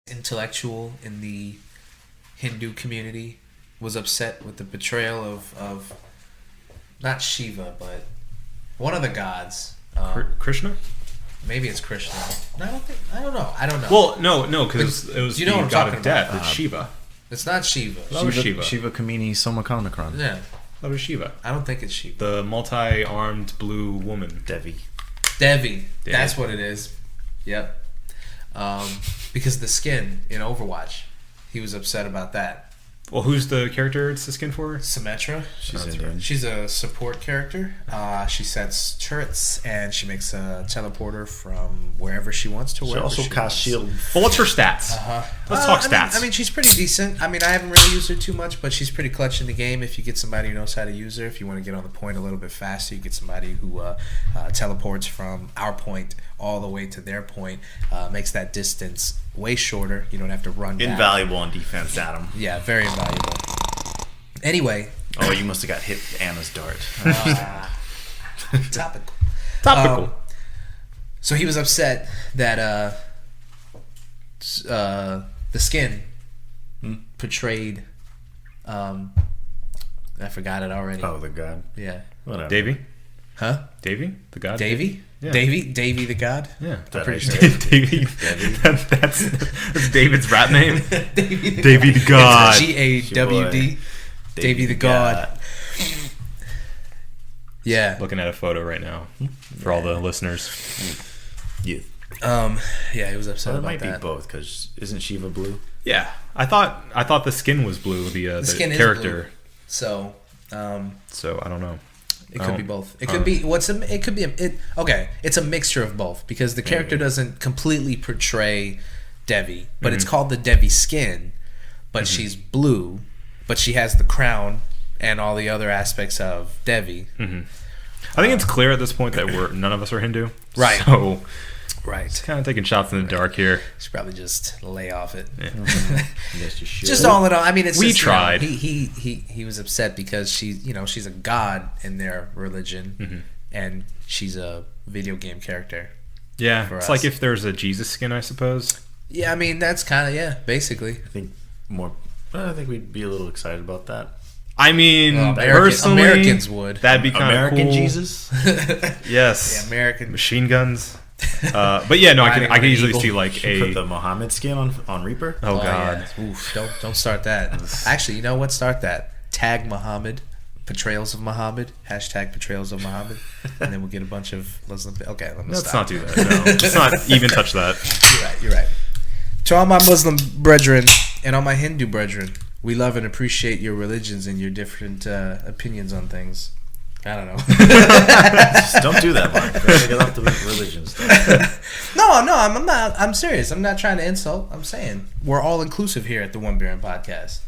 intellectual in the Hindu community was upset with the portrayal of not Shiva, but one of the gods. Krishna? Maybe it's Krishna. No, I don't know. Well, no, because it was you know the what I'm god talking of death. about. It's Shiva. It's not Shiva. That was Shiva. Shiva Kamini Somakonakron. Yeah. That was Shiva. I don't think it's Shiva. The multi-armed blue woman. Devi. That's what it is. Yep. Because the skin in Overwatch, he was upset about that. Well, who's the character it's the skin for? Symmetra. She's Indian. She's a support character. She sets turrets and she makes a teleporter from wherever she wants to wherever She also casts shield. Well, what's her stats? Let's talk stats. I mean, she's pretty decent. I mean, I haven't really used her too much, but she's pretty clutch in the game if you get somebody who knows how to use her. If you want to get on the point a little bit faster, you get somebody who teleports from our point all the way to their point. Makes that distance way shorter. You don't have to run back. Invaluable on defense, Adam. Yeah, very invaluable. Anyway. Oh, you must have got hit with Anna's dart. Topical. So he was upset that the skin portrayed. I forgot it already. Oh, the god. Yeah. Whatever. Davey? Huh? Davey? The god? Davey? Yeah. Davey the god? Yeah. I'm pretty sure. Davey. That's David's rap name? Davey the god. GAWD. Davey the god. Yeah. Looking at a photo right now for all the listeners. Yeah. Yeah, he was upset Well, it about might that. be both, because isn't Shiva blue? Yeah. I thought the skin was blue, the skin character. is blue. So, So I don't know. it could be both. It could be okay. It's a mixture of both because the character doesn't completely portray Devi, but it's called the Devi skin. But she's blue, but she has the crown and all the other aspects of Devi. I think it's clear at this point that none of us are Hindu, Right. So Right. kind of taking shots in the dark here. Should probably just lay off it. Yeah. Yes, you should. Just all in all, I mean, it's We just, tried. He was upset because she's a god in their religion, and she's a video game character. Yeah, For it's us. like if there's a Jesus skin, I suppose. Yeah, I mean that's kind of basically. I think we'd be a little excited about that. I mean, personally, Americans would. That'd be kind of American cool. Jesus? Yes. Yeah, American Machine guns. But yeah, no, I Riding can on an easily eagle. see like Put the Muhammad skin on Reaper? Oh god. Yeah. Oof, don't start that. Actually, you know what? Start that. Tag Muhammad. Portrayals of Muhammad. Hashtag portrayals of Muhammad. And then we'll get a bunch of Muslim. Okay, let me Let's stop. not do that. No. Let's not even touch that. You're right. To all my Muslim brethren and all my Hindu brethren, we love and appreciate your religions and your different opinions on things. I don't know. Just don't do that, Mark. Don't get off the religion stuff. No, I'm not. I'm serious. I'm not trying to insult. I'm saying we're all inclusive here at the One Baron Podcast.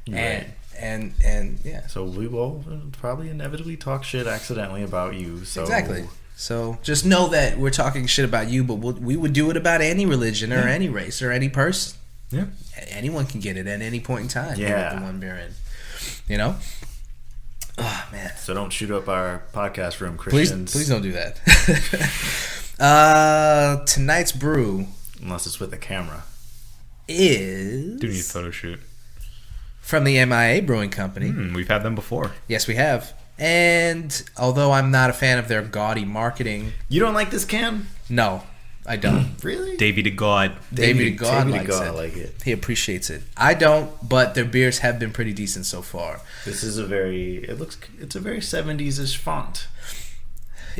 Right. And yeah. So we will probably inevitably talk shit accidentally about you. So Exactly. So just know that we're talking shit about you, but we would do it about any religion or any race or any person. Yeah. Anyone can get it at any point in time. Yeah. Here at the One Baron. You know? Oh, man. So don't shoot up our podcast room, Christians. Please don't do that. Tonight's brew Unless it's with a camera. is Do need a photo shoot. from the MIA Brewing Company. We've had them before. Yes, we have. And although I'm not a fan of their gaudy marketing, You don't like this can? no, I don't. Really? Davey to God. David God Davey likes God, it. I like it. He appreciates it. I don't, but their beers have been pretty decent so far. This is it's a very 70s-ish font.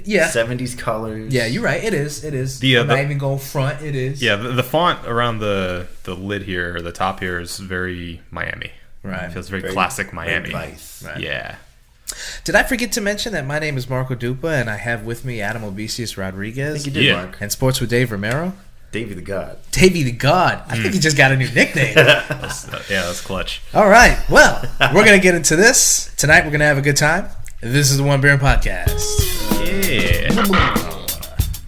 Yeah. 70s colors. Yeah, you're right. It is. I'm not even going front. It is. Yeah, the font around the lid here, or the top here, is very Miami. Right. It feels very classic Miami. Very vice. Right. Yeah. Did I forget to mention that my name is Marco Dupa and I have with me Adam Obesius I Rodriguez think you did, Yeah. Mark. and Sports with Dave Romero? Davey the God. Davey the God. I think he just got a new nickname. That's clutch. All right. Well, we're going to get into this. Tonight we're going to have a good time. This is the One Baron Podcast. Yeah.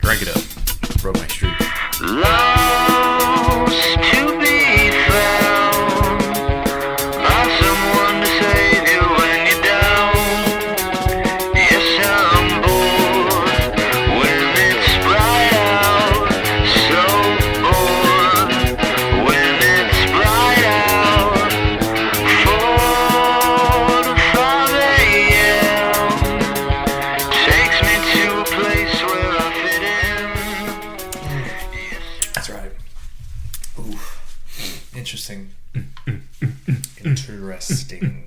Drink it up. Broke my streak. Lost to be found by someone to save you when you're down. Yes, I'm bored when it's bright out. So bored when Interesting. Interesting.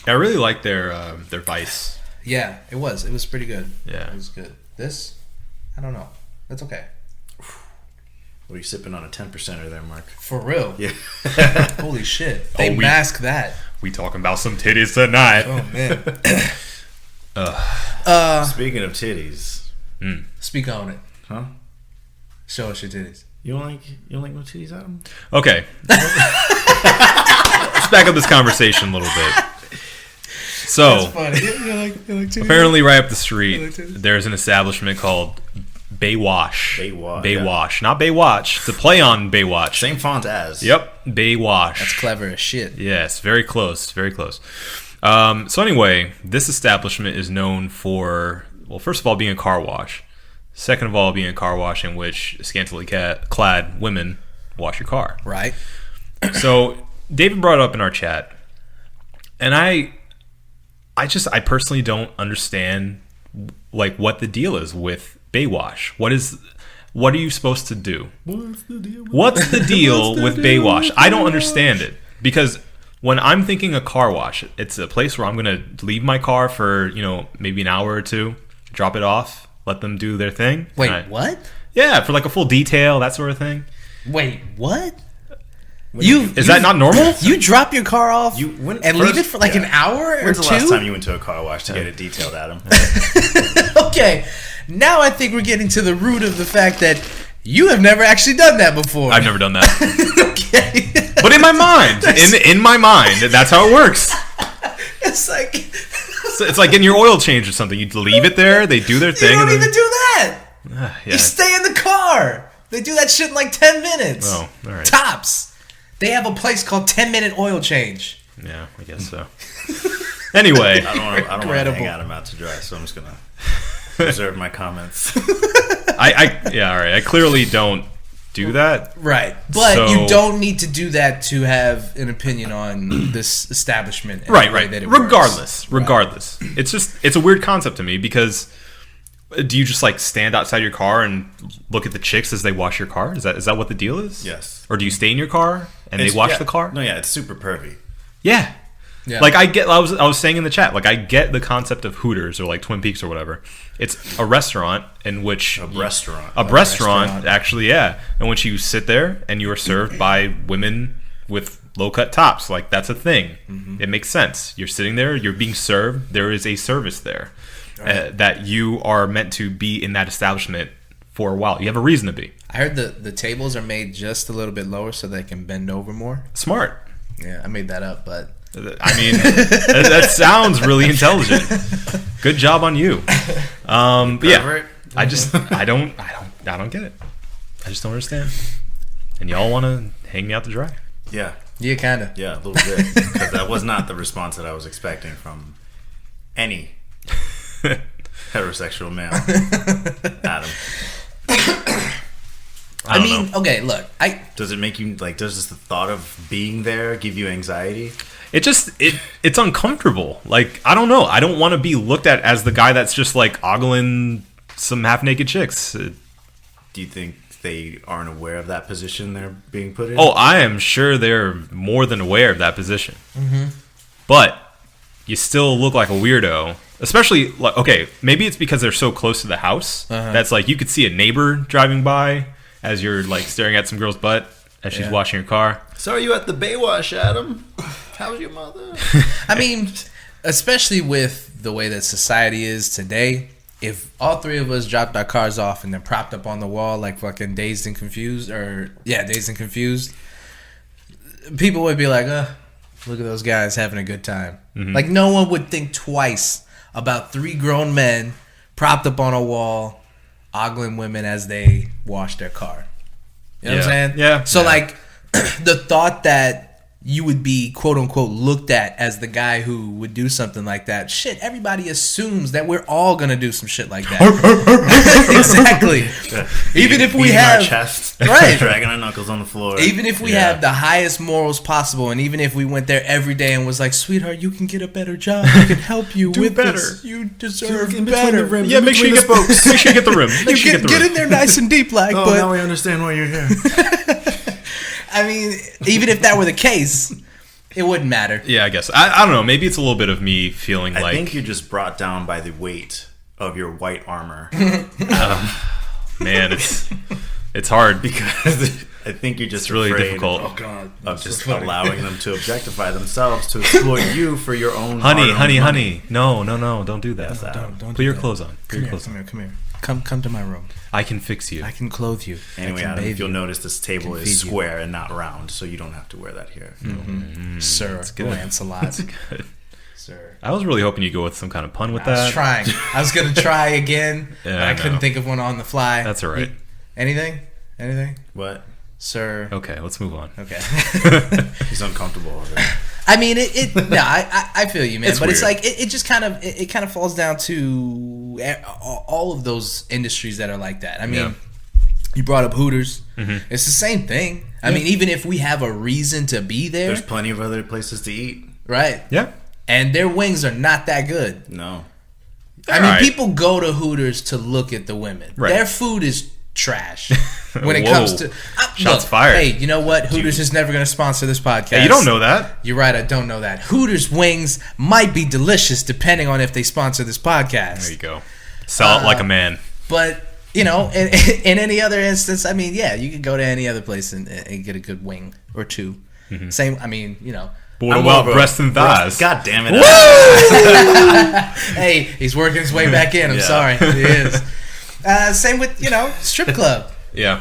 I really like their Vice. Yeah, it was. It was pretty good. Yeah. It was good. This, I don't know. That's okay. What are you sipping on a 10%er there, Mark? For real. Yeah. Holy shit. They we- mask that. We talking about some titties tonight. Oh, man. Speaking of titties, Speak on it. huh? Show us your titties. You don't like no titties, Adam? Okay. Let's back up this conversation a little bit. So, Funny. You like titties? apparently right up the street, like titties? there's an establishment called Baywatch. Baywatch, Not Baywatch. It's a play on Baywatch. Same font as. Yep, Baywatch. That's clever as shit. Yes, very close, very close. So anyway, this establishment is known for, well, first of all, being a car wash. Second of all, being a car wash in which scantily clad women wash your car. Right. So David brought it up in our chat, and I personally don't understand like what the deal is with Baywatch. What are you supposed to do? What's the deal? What's the deal with Baywatch? I don't understand it, because when I'm thinking a car wash, it's a place where I'm gonna leave my car for maybe an hour or two, drop it off, let them do their thing. Wait, what? Yeah, for like a full detail, that sort of thing. Wait, what? Is that not normal? You drop your car off You went and first- leave it for like an hour or When's two? the last time you went to a car wash to get it detailed, Adam? Okay, now I think we're getting to the root of the fact that you have never actually done that before. I've never done that. Okay. But in my mind, in my mind, that's how it works. It's like So it's like getting your oil changed or something. You leave it there, they do their you thing. don't and even then, do that. yeah. You stay in the car. They do that shit in like 10 minutes. Oh, all right. Tops. They have a place called 10-minute oil change. Yeah, I guess so. Anyway, I don't want to Incredible. hang Adam out to dry, so I'm just gonna reserve my comments. all right. I clearly don't do that. Right. But So- you don't need to do that to have an opinion on this establishment. And Right. the way that it works. Regardless. It's a weird concept to me, because do you just like stand outside your car and look at the chicks as they wash your car? Is that what the deal is? Yes. Or do you stay in your car and they wash the car? No, yeah, it's super pervy. Yeah. Yeah. Like I was saying in the chat, like I get the concept of Hooters or like Twin Peaks or whatever. It's a restaurant in which A restaurant. restaurant. actually, yeah, in which you sit there and you are served by women with low cut tops. Like that's a thing. Mm-hmm. It makes sense. You're sitting there, you're being served. There is a service there that you are meant to be in that establishment for a while. You have a reason to be. I heard the tables are made just a little bit lower so they can bend over more. Smart. Yeah, I made that up, but I mean, that sounds really intelligent. Good job on you. But yeah, Pervert. I don't get it. I just don't understand. And y'all want to hang me out to dry? Yeah, yeah, kind of. yeah, a little bit. Because that was not the response that I was expecting from any heterosexual male. Adam, I mean, okay, look, does it make you like? Does just the thought of being there give you anxiety? It's uncomfortable. Like, I don't know. I don't want to be looked at as the guy that's just like ogling some half naked chicks. Do you think they aren't aware of that position they're being put in? Oh, I am sure they're more than aware of that position. Mm-hmm. But you still look like a weirdo. Especially, like, okay, maybe it's because they're so close to the house. That's like you could see a neighbor driving by as you're like staring at some girl's butt as she's washing your car. So are you at the Baywatch, Adam? How's your mother? I mean, especially with the way that society is today, if all three of us dropped our cars off and they're propped up on the wall like fucking Dazed and Confused, people would be like, look at those guys having a good time. Mm-hmm. Like, no one would think twice about three grown men propped up on a wall ogling women as they wash their car. You know what I'm saying? Yeah. So, Yeah. like, the thought that you would be quote unquote looked at as the guy who would do something like that. Shit, everybody assumes that we're all gonna do some shit like that. Exactly. Even if we have our chest, right, dragging our knuckles on the floor. even if we have the highest morals possible, and even if we went there every day and was like, "Sweetheart, you can get a better job. I can help you with better. this. You deserve in between better." the rims, Yeah, in make sure you between get the spokes. make sure you get the rim. Make sure you Get in there nice and deep, like. Oh, but now we understand why you're here. I mean, even if that were the case, it wouldn't matter. Yeah, I guess. I don't know. Maybe it's a little bit of me feeling I like think you're just brought down by the weight of your white armor. man, it's hard Because I think you're just It's really afraid difficult. God, of just allowing them to objectify themselves to exploit you for your own Honey, hard-earned money. honey. No, don't do that. Don't Put your do that. clothes on. Put your clothes on. Come here. Come to my room. I can fix you. I can clothe you. Anyway, I can Adam, bathe if you'll you. notice, this table feed is you. square and not round, so you don't have to wear that here. Sir good. Lancelot. Good. Sir. I was really hoping you'd go with some kind of pun with I was that. trying. I was gonna try again. Yeah, but I I couldn't know. think of one on the fly. That's all right. Anything? What? Sir. Okay, let's move on. Okay. He's uncomfortable already. I mean, I feel you, man. It's but it's weird. like it just kind of falls down to all of those industries that are like that. I mean, Yeah. you brought up Hooters. Mm-hmm. It's the same thing. I mean, even if we have a reason to be there, There's plenty of other places to eat. right? Yeah. And their wings are not that good. No. I mean, Right. people go to Hooters to look at the women. Right. Their food is trash when it Whoa. comes to Shots fired. Hey, you know what? Hooters is never going to sponsor this podcast. Hey, you don't know that. You're right. I don't know that. Hooters wings might be delicious depending on if they sponsor this podcast. There you go. Sell it like a man. But you know, in any other instance, I mean, yeah, you could go to any other place and get a good wing or two. Same. I mean, you know. But what I'm about more of a- breasts and thighs? God damn it. Hey, he's working his way back in. I'm Yeah. sorry, he is. Same with strip club. Yeah.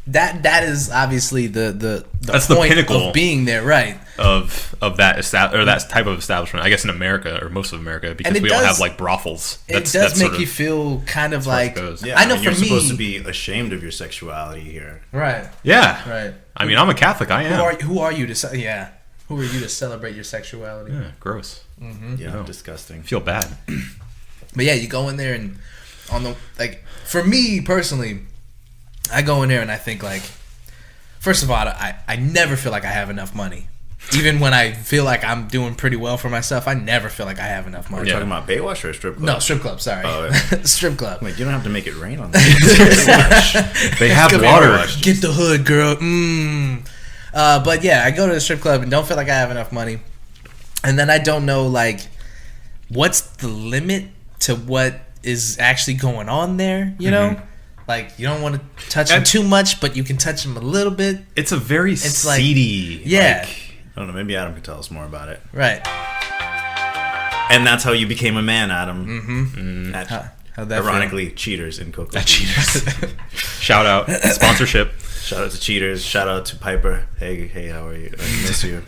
That is obviously the That's the point pinnacle. of being there, right? Of that that type of establishment, I guess in America or most of America, because it we don't does- have like brothels. It does make you feel kind of like goes. Yeah, I know you're for me, supposed to be ashamed of your sexuality here. right, Yeah. right. I mean, I'm a Catholic. I am. Who are you to who are you to celebrate your sexuality? Yeah, gross. Yeah, No. disgusting. I feel bad. But yeah, you go in there and on the for me personally, I go in there and I think like, first of all, I never feel like I have enough money. Even when I feel like I'm doing pretty well for myself, I never feel like I have enough money. We're talking about Baywatch or a strip club? No, strip club. Sorry, Oh, yeah. strip club. Like, you don't have to make it rain on that. They have Come water. here, get the hood, girl. But yeah, I go to the strip club and don't feel like I have enough money, and then I don't know like what's the limit to what is actually going on there. You know, like you don't want to touch them And- too much, but you can touch them a little bit. It's a very It's like- seedy. Yeah, I don't know. Maybe Adam could tell us more about it. right. And that's how you became a man, Adam. Mm-hmm. How'd that Ironically, cheaters in Coco. That cheaters. Shout out sponsorship. Shout out to cheaters. Shout out to Piper. Hey, how are you? I miss you.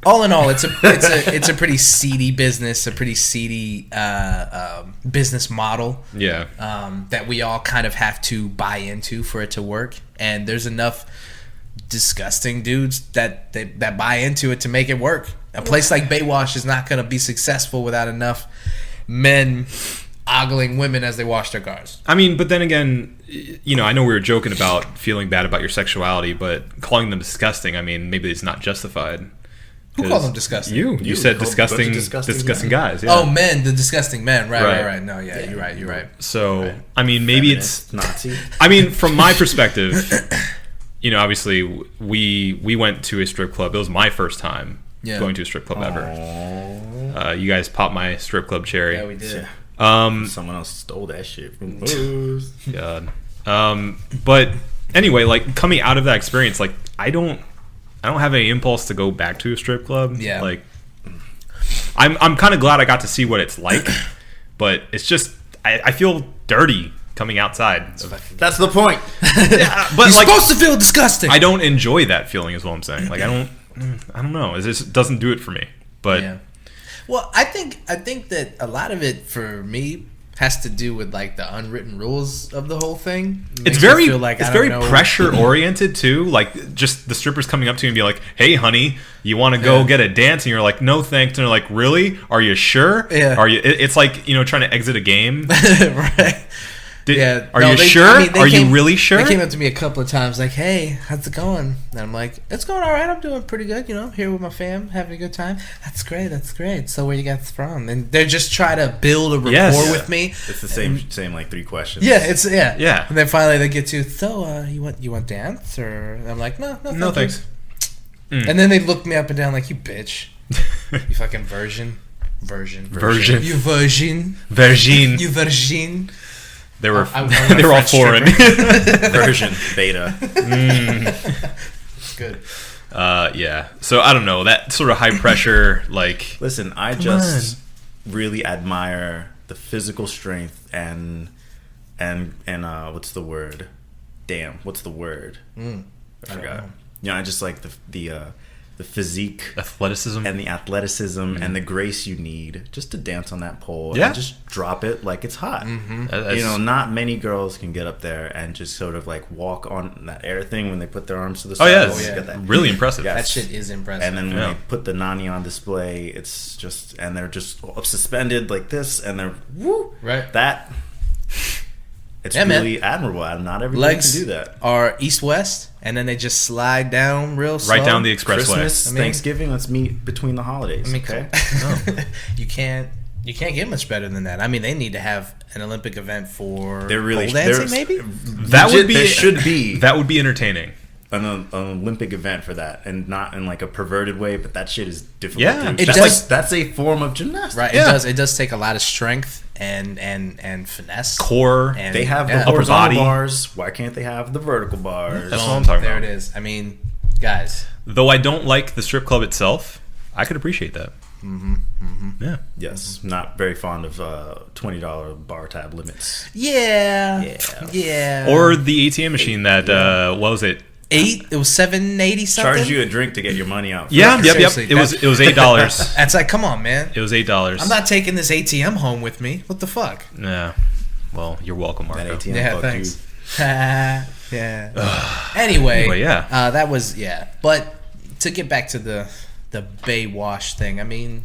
All in all, it's a pretty seedy business, a pretty seedy business model. Yeah. That we all kind of have to buy into for it to work. And there's enough disgusting dudes that buy into it to make it work. A place like Baywatch is not going to be successful without enough men ogling women as they wash their cars. I mean, but then again, I know we were joking about feeling bad about your sexuality, but calling them disgusting, I mean, maybe it's not justified. Who called them disgusting? You said called a bunch of disgusting disgusting guys. Yeah. Oh, men, the disgusting men. Right. Right. No, yeah, you're right. So, I mean, maybe Feminist, Nazi. I mean, from my perspective, obviously we went to a strip club. It was my first time going to a strip club ever. You guys popped my strip club cherry. Yeah, we did. Someone else stole that shit from us. God. But anyway, like coming out of that experience, like I don't have any impulse to go back to a strip club. Yeah. Like I'm kind of glad I got to see what it's like, but it's just I feel dirty coming outside. That's the point. Yeah, but You're like supposed to feel disgusting. I don't enjoy that feeling is what I'm saying. Like I don't know. It just doesn't do it for me. But Yeah. Well, I think that a lot of it for me has to do with like the unwritten rules of the whole thing. It's very pressure oriented too. Like just the strippers coming up to you and be like, "Hey, honey, you want to go get a dance?" And you're like, "No, thanks." And they're like, "Really? Are you sure? Yeah. Are you?" It's like trying to exit a game. Right. Are you sure? Are you really sure? They came up to me a couple of times like, "Hey, how's it going?" And I'm like, "It's going all right. I'm doing pretty good. Here with my fam, having a good time." That's great. That's great. So where you guys from? And they're just trying to build a rapport with me. It's the same like 3 questions. Yeah, it's Yeah. And then finally they get to, "So, you want dance?" Or I'm like, "No, no, thanks." And then they look me up and down like, "You bitch, you fucking virgin. You virgin. You virgin." They were they were all foreign. Version beta. It's good. Yeah. So I don't know, that sort of high pressure, like. Listen, I just really admire the physical strength and what's the word? Damn, what's the word? I forgot. I just like the physique, athleticism, and the athleticism and the grace you need just to dance on that pole and just drop it like it's hot. Not many girls can get up there and just sort of like walk on that air thing when they put their arms to the side. Get that. Really impressive. Yes. That shit is impressive. And then when they put the nani on display, it's just, and they're just suspended like this, and they're right. That it's really admirable. Not everybody can do that. Are east-west, and then they just slide down real slow. Right down the expressway. Christmas, Thanksgiving, let's meet between the holidays. Okay. You can't get much better than that. I mean, they need to have an Olympic event for pole dancing, maybe? That would be. There should be. That would be entertaining. An Olympic event for that, and not in like a perverted way, but that shit is difficult. Yeah, that's a form of gymnastics. Right. It does take a lot of strength and finesse. Core. And they have the horizontal bars. Why can't they have the vertical bars? That's what I'm talking about. There it is. I mean, guys. Though I don't like the strip club itself, I could appreciate that. Yeah. Yes. Not very fond of $20 bar tab limits. Yeah. Or the ATM machine that what was it? It was $7.80 something. Charge you a drink to get your money out. Yeah, yep. It was $8. That's like, come on, man. It was $8. I'm not taking this ATM home with me. What the fuck? Yeah. Well, you're welcome, Marco. That ATM thanks. Yeah. Anyway, that was But to get back to the Baywatch thing, I mean,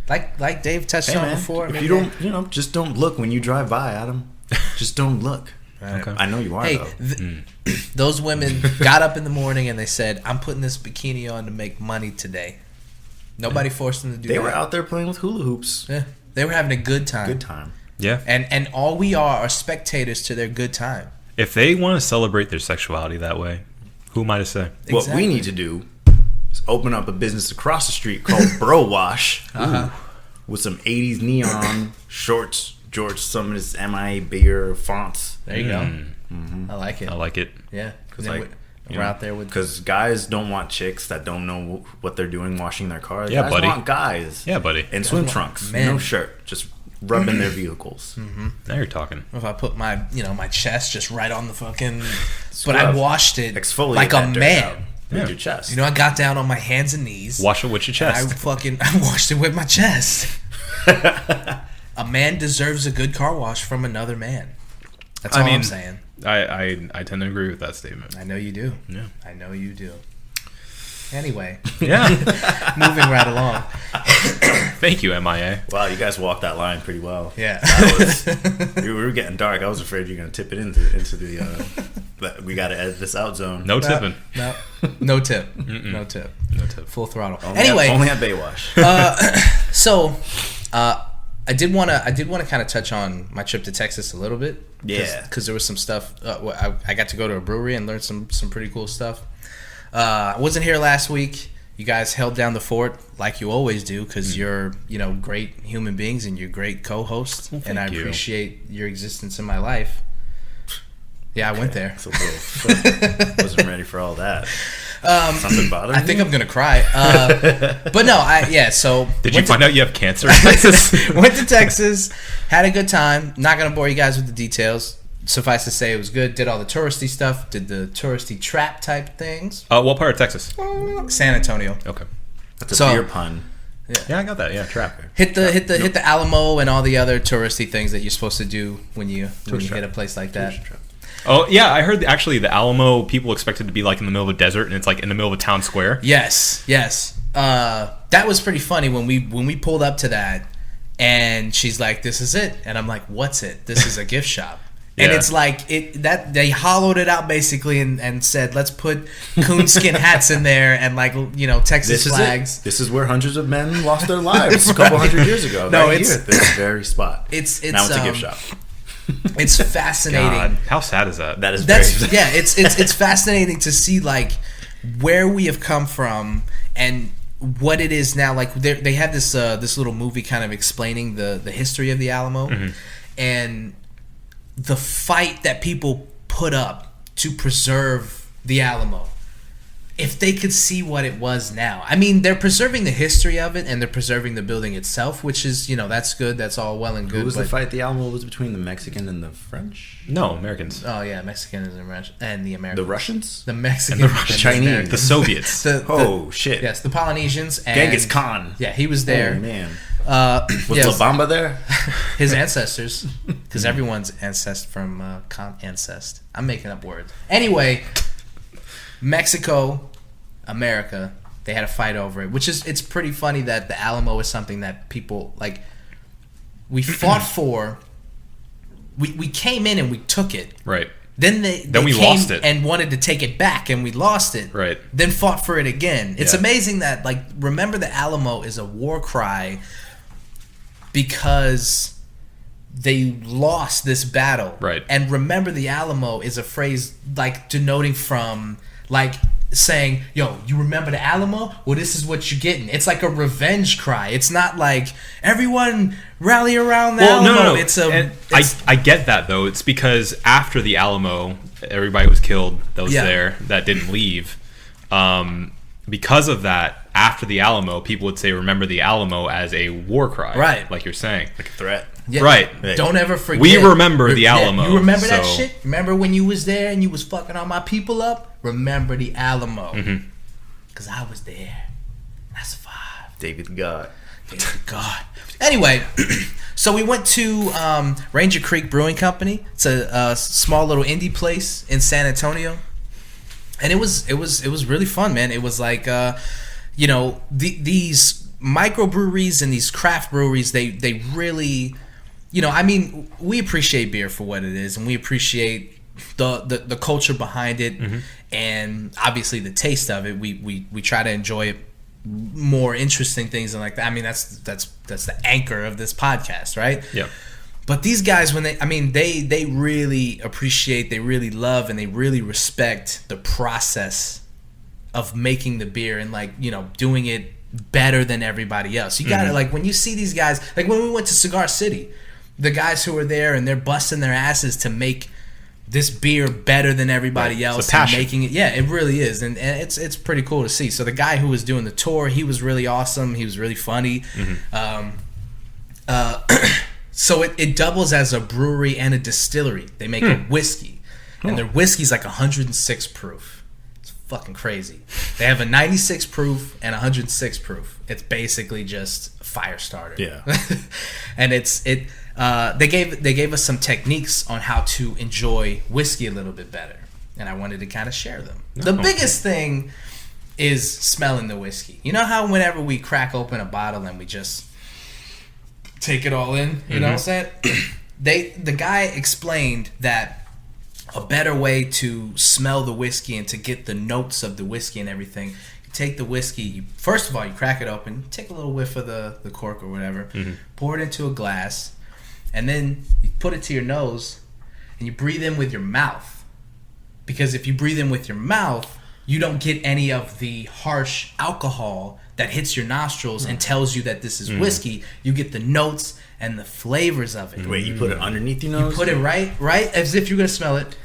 like Dave touched on before. If you don't, just don't look when you drive by, Adam. Just don't look. Right. Okay. I know you are, though. Those women got up in the morning and they said, "I'm putting this bikini on to make money today." Nobody forced them to do that. They were out there playing with hula hoops. Yeah. They were having a good time. Yeah. And all we are spectators to their good time. If they want to celebrate their sexuality that way, who am I to say? Exactly. What we need to do is open up a business across the street called Bro Wash with some 80s neon shorts, George Summer's MIA bigger fonts. There you go. I like it. Yeah. Because we're out there with... Because guys don't want chicks that don't know what they're doing washing their cars. Yeah, guys buddy. Want guys. Yeah, buddy. In swim trunks. No shirt. Just rubbing their vehicles. Now you're talking. If I put my chest just right on the fucking... But I washed it exfoliate like a man. With your chest. I got down on my hands and knees. Wash it with your chest. I washed it with my chest. A man deserves a good car wash from another man. That's all I'm saying. I tend to agree with that statement. I know you do. Yeah. I know you do. Anyway. Yeah. Moving right along. Thank you, MIA. Wow, you guys walked that line pretty well. Yeah. We were getting dark. I was afraid you were going to tip it into the we got to edit this out zone. No tipping. No tip. No tip. Full throttle. Only at Baywatch. I did want to kind of touch on my trip to Texas a little bit. Yeah. Because there was some stuff. I got to go to a brewery and learn some pretty cool stuff. I wasn't here last week. You guys held down the fort like you always do because you're, great human beings and you're great co-hosts. Well, and I appreciate your existence in my life. Yeah, I went there. Wasn't ready for all that. Something bothered me? I think I'm gonna cry. But no, So did you find out you have cancer in Texas? Went to Texas, had a good time. Not gonna bore you guys with the details. Suffice to say, it was good. Did all the touristy stuff. Did the touristy trap type things. What part of Texas? San Antonio. Okay. That's a beer pun. Yeah, I got that. Yeah, trap. Hit the Alamo and all the other touristy things that you're supposed to do when you hit a place like that. Oh yeah, I heard actually the Alamo people expect it to be like in the middle of a desert, and it's like in the middle of a town square. Yes. That was pretty funny when we pulled up to that, and she's like, "This is it," and I'm like, "What's it?" This is a gift shop. And it's like that they hollowed it out basically and said, let's put coonskin hats in there and Texas flags. This is where hundreds of men lost their lives a couple hundred years ago. No, it's here at this very spot. It's now it's a gift shop. It's fascinating. God, how sad is that? That is very sad. Yeah. It's fascinating to see like where we have come from and what it is now. Like they have this little movie kind of explaining the history of the Alamo and the fight that people put up to preserve the Alamo. If they could see what it was now. I mean, they're preserving the history of it and they're preserving the building itself, which is, that's good. That's all well and good. Who was the fight? The Alamo was between the Mexican and the French? No, Americans. Oh, yeah, Mexicans and the Americans. The Russians? The Mexicans. And the Chinese. The Soviets. Shit. Yes, the Polynesians. And Genghis Khan. Yeah, he was there. Oh, man. Was La Bamba there? His ancestors. Because everyone's ancestor from ancest. I'm making up words. Anyway, Mexico, America, they had a fight over it, which is, it's pretty funny that the Alamo is something that people, like, we fought for. We came in and we took it. Right. Then they we came lost it and wanted to take it back, and we lost it. Right. Then fought for it again. It's amazing that, like, remember the Alamo is a war cry because they lost this battle. Right. And remember the Alamo is a phrase, like, denoting from, like, saying, yo, you remember the Alamo? Well, this is what you're getting. It's like a revenge cry. It's not like, everyone rally around the Alamo. No. I get that, though. It's because after the Alamo, everybody was killed that was there that didn't leave. Because of that, after the Alamo, people would say, remember the Alamo as a war cry. Right. Like you're saying. Like a threat. Yeah. Right. Don't ever forget. We remember the Alamo. You remember that shit? Remember when you was there and you was fucking all my people up? Remember the Alamo. Because I was there. I survived. David God. Anyway, so we went to Ranger Creek Brewing Company. It's a small little indie place in San Antonio. And it was really fun, man. It was like, these microbreweries and these craft breweries, they really, I mean, we appreciate beer for what it is, and we appreciate the culture behind it, and obviously the taste of it. We try to enjoy it, more interesting things and like that. I mean, that's the anchor of this podcast, right? Yeah. But these guys, when they really appreciate, they really love, and they really respect the process of making the beer and, like, doing it better than everybody else. You gotta, like, when you see these guys, like when we went to Cigar City, the guys who were there and they're busting their asses to make this beer better than everybody else. It's a passion. And making it, it really is, and it's pretty cool to see. So the guy who was doing the tour, he was really awesome. He was really funny. So it doubles as a brewery and a distillery. They make a whiskey, and their whiskey's like 106 proof. It's fucking crazy. They have a 96 proof and 106 proof. It's basically just a fire starter. Yeah. And they gave us some techniques on how to enjoy whiskey a little bit better, and I wanted to kind of share them. The biggest thing is smelling the whiskey. You know how whenever we crack open a bottle and we just take it all in, you know what I'm saying? The guy explained that a better way to smell the whiskey and to get the notes of the whiskey and everything, you take the whiskey, first of all, you crack it open, take a little whiff of the cork or whatever, pour it into a glass, and then you put it to your nose and you breathe in with your mouth. Because if you breathe in with your mouth, you don't get any of the harsh alcohol that hits your nostrils and tells you that this is whiskey. You get the notes and the flavors of it. Wait, you put it underneath your nose? You put it right as if you're gonna smell it,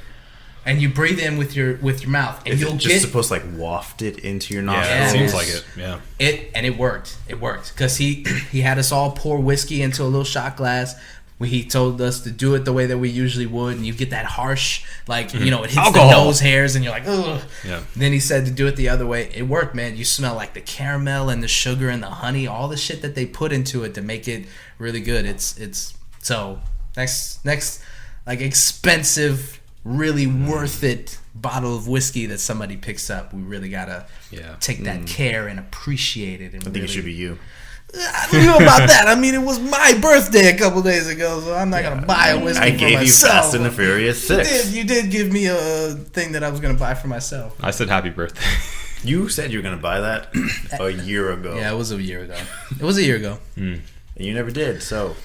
and you breathe in with your mouth, and Is you'll it just supposed to like waft it into your nostrils? Yeah, it seems like it. Yeah. It worked. It worked because he had us all pour whiskey into a little shot glass, he told us to do it the way that we usually would, and you get that harsh, like, it hits Alcohol. the nose hairs, and you're like, ugh. Yeah. Then he said to do it the other way. It worked, man. You smell like the caramel and the sugar and the honey, all the shit that they put into it to make it really good. It's so next like expensive, really worth it bottle of whiskey that somebody picks up, we really gotta take that care and appreciate it. And I think it should be you. I don't know about that. I mean, it was my birthday a couple days ago, so I'm not gonna buy a whiskey I for gave myself. you Fast and the Furious 6. You did give me a thing that I was gonna buy for myself. I said happy birthday. You said you were going to buy that a year ago. Yeah, it was a year ago. It was a year ago. And you never did, so.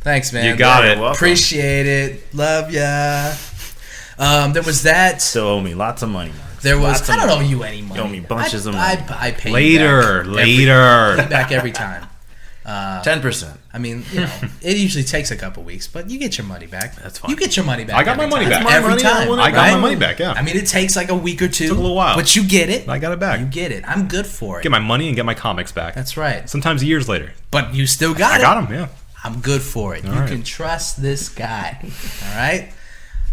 Thanks, man. You got it. Welcome. Appreciate it. Love ya. There was that. Still owe me lots of money. There was. Lots of I don't money. owe you any money. You owe me bunches of money. I pay you Later. back every time. 10%. I mean, it usually takes a couple weeks, but you get your money back. That's fine. You get your money back. I got my every money time. back. Every time. I got my money back, yeah. I mean, it takes like a week or two. Took a little while. But you get it. I got it back. You get it. I'm good for it. Get my money and get my comics back. That's right. Sometimes years later. But you still got it. I got them, yeah. I'm good for it. All you right. can trust this guy. All right?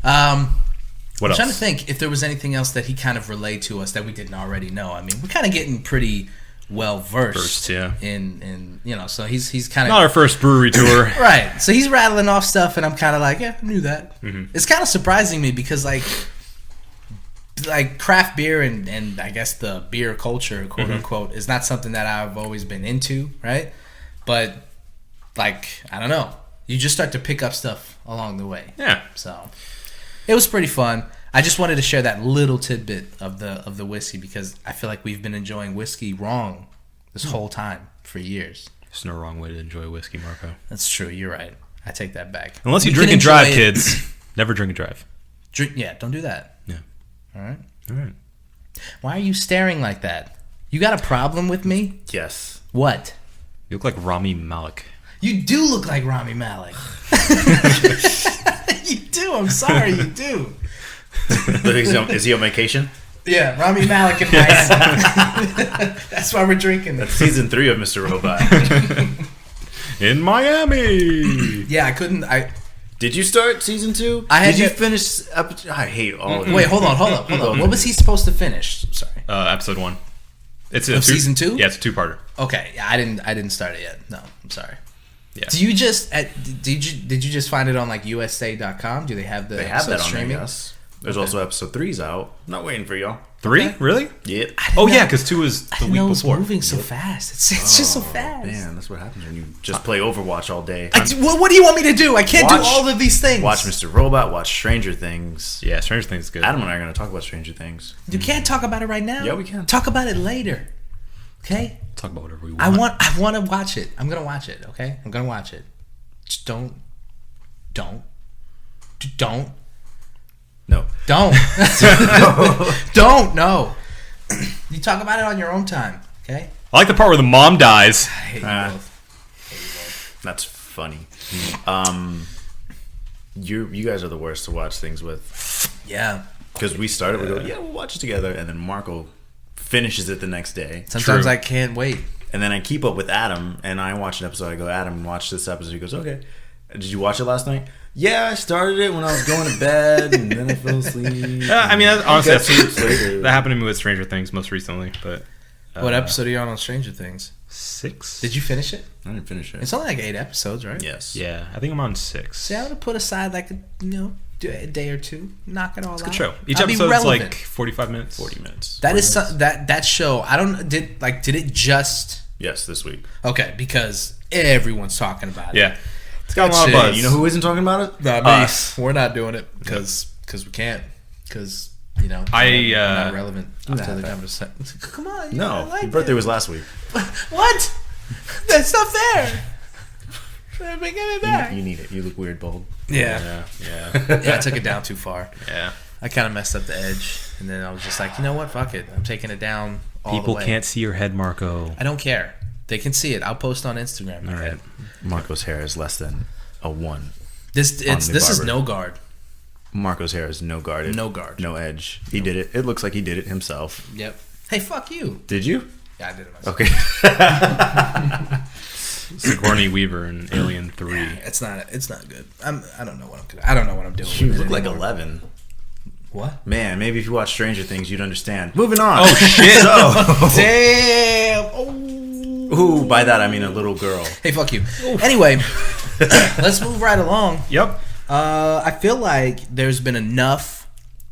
What I'm else? trying to think if there was anything else that he kind of relayed to us that we didn't already know. I mean, we're kind of getting pretty well versed yeah. in so he's kind of Not our first brewery tour. right. So he's rattling off stuff, and I'm kind of like, yeah, I knew that. Mm-hmm. It's kind of surprising me because like craft beer and I guess the beer culture, quote Mm-hmm. unquote, is not something that I've always been into, right? But like, I don't know, you just start to pick up stuff along the way. Yeah. So it was pretty fun. I just wanted to share that little tidbit of the whiskey because I feel like we've been enjoying whiskey wrong this whole time for years. There's no wrong way to enjoy whiskey, Marco. That's true. You're right. I take that back. Unless you We drink can and drive, enjoy it. kids. Never drink and drive. Don't do that. Yeah. All right. All right. Why are you staring like that? You got a problem with me? Yes. What? You look like Rami Malek. You do look like Rami Malek. You do. I'm sorry. You do. Is he on vacation? Yeah, Rami Malek in Miami. That's why we're drinking That's this. season 3 of Mr. Robot. In Miami. Yeah, I couldn't. Did you start season 2? I had Did you to- finish? I hate all of it. Wait, hold on. What was he supposed to finish? Sorry. Episode 1. It's Of season 2? Yeah, it's a 2-parter. Okay, yeah, I didn't start it yet. No, I'm sorry. Yeah. Do you just did you just find it on like USA.com? Do they have the They have that on streaming? there, yes. There's also episode 3's out. Not waiting for y'all. 3? Okay. Really? Yeah. Oh, yeah, because 2 is I the didn't week know it was before. moving so fast. It's just so fast. Man, that's what happens when you just play Overwatch all day. What do you want me to do? I can't do Watch- all of these things. Watch Mr. Robot, watch Stranger Things. Yeah, Stranger Things is good. Adam and I are going to talk about Stranger Things. You can't talk about it right now. Yeah, we can. Talk about it later. Okay? Talk about whatever we want. I want to watch it. I'm gonna watch it. Okay? I'm gonna watch it. Just don't. No. Don't. Don't. No. You talk about it on your own time. Okay? I like the part where the mom dies. I hate you Ah. both. That's funny. You guys are the worst to watch things with. Yeah. Because we started, we go, yeah, we'll watch it together. And then Marco finishes it the next day. Sometimes True. I can't wait. And then I keep up with Adam, and I watch an episode. I go, Adam, watch this episode. He goes, okay. Did you watch it last night? Yeah, I started it when I was going to bed, and then I fell asleep. I mean, honestly, Got 2 weeks later. that happened to me with Stranger Things most recently. But What episode are you on Stranger Things? 6? Did you finish it? I didn't finish it. It's only like 8 episodes, right? Yes. Yeah, I think I'm on 6. See, I would have put aside like a day or two, knock it all out. Good show. Each I'll be episode's relevant. like 45 minutes. 40 minutes. That is that show. I don't did it just Yes, this week. okay because everyone's talking about it. Yeah. It's got a That lot of shit- buzz. You know who isn't talking about it? Not Us. me. We're not doing it because we can't because I, we're not relevant after the conversation. Come on, No, like your birthday it. was last week. What? That's not fair. Give it back. You need it. You look weird, bald. Yeah. Yeah. I took it down too far. Yeah. I kind of messed up the edge, and then I was just like, you know what? Fuck it. I'm taking it down all People the way. can't see your head, Marco. I don't care. They can see it. I'll post on Instagram. All right. Marco's hair is less than a 1. This On the is barber. no guard. Marco's hair is no guarded. No guard. No edge. He did it. It looks like he did it himself. Yep. Hey, fuck you. Did you? Yeah, I did it myself. Okay. Sigourney Weaver in Alien 3. It's not good. I don't know what I'm doing. You with it look like anymore. 11. What? Man, maybe if you watch Stranger Things, you'd understand. Moving on. Oh shit! Damn. Oh. Ooh, by that I mean a little girl. Hey, fuck you. Anyway, let's move right along. Yep. I feel like there's been enough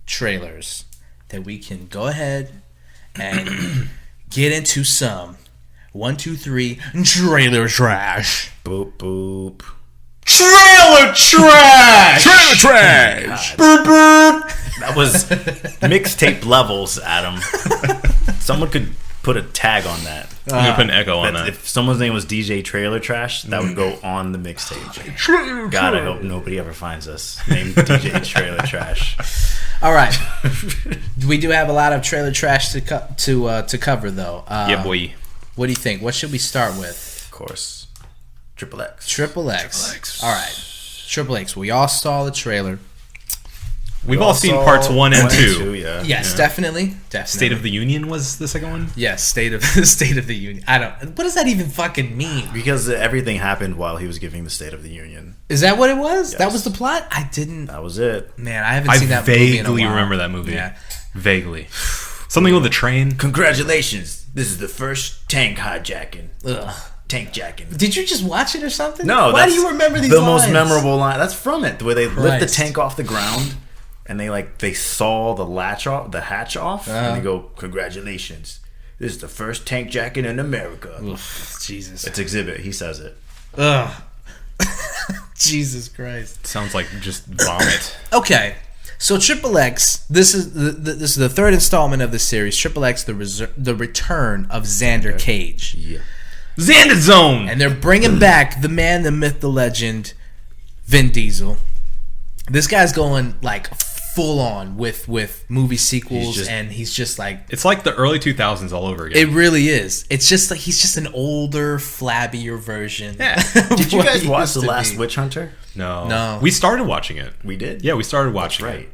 trailers that we can go ahead and get into some 1, 2, 3 trailer trash. Boop boop. Trailer trash. Trailer trash. Boop, boop. That was mixtape levels, Adam. Someone could put a tag on that. I'm gonna put an echo on that. If someone's name was DJ Trailer Trash, that would go on the mixtape. God, I hope nobody ever finds us named DJ Trailer Trash. All right, we do have a lot of trailer trash to cover, though. Yeah, boy. What do you think? What should we start with? Of course, Triple X. Triple X. All right, Triple X. We all saw the trailer. We've all seen parts 1 and 2. Yeah. Yes, definitely. State of the Union was the second one. Yes, State of the Union. I don't. What does that even fucking mean? Because everything happened while he was giving the State of the Union. Is that what it was? Yes. That was the plot? I didn't. That was it. Man, I haven't seen that movie in a vaguely while. remember that movie. Yeah. Vaguely. Something with a train. Congratulations. This is the first tank hijacking. Ugh. Tank jacking. Did you just watch it or something? No, Why that's do you remember these the lines? most memorable line. That's from it. The way they lift the Christ. tank off the ground and they saw the hatch off, and they go, "Congratulations, this is the first tank jacking in America." Oof, Jesus. It's Exhibit. He says it. Ugh. Jesus Christ. Sounds like just vomit. Okay, so Triple X. This is the third installment of the series. Triple X, the return of Xander Cage, Yeah. Xander Zone. and they're bringing back the man, the myth, the legend, Vin Diesel. This guy's going like full on with movie sequels, and he's just like, It's like the early 2000s all over again. it really is. It's just like he's just an older, flabbier version. Yeah. Did you What guys he watch used The to Last be. Witch Hunter? No. We started watching it. We did. Yeah, we started watching That's right. it.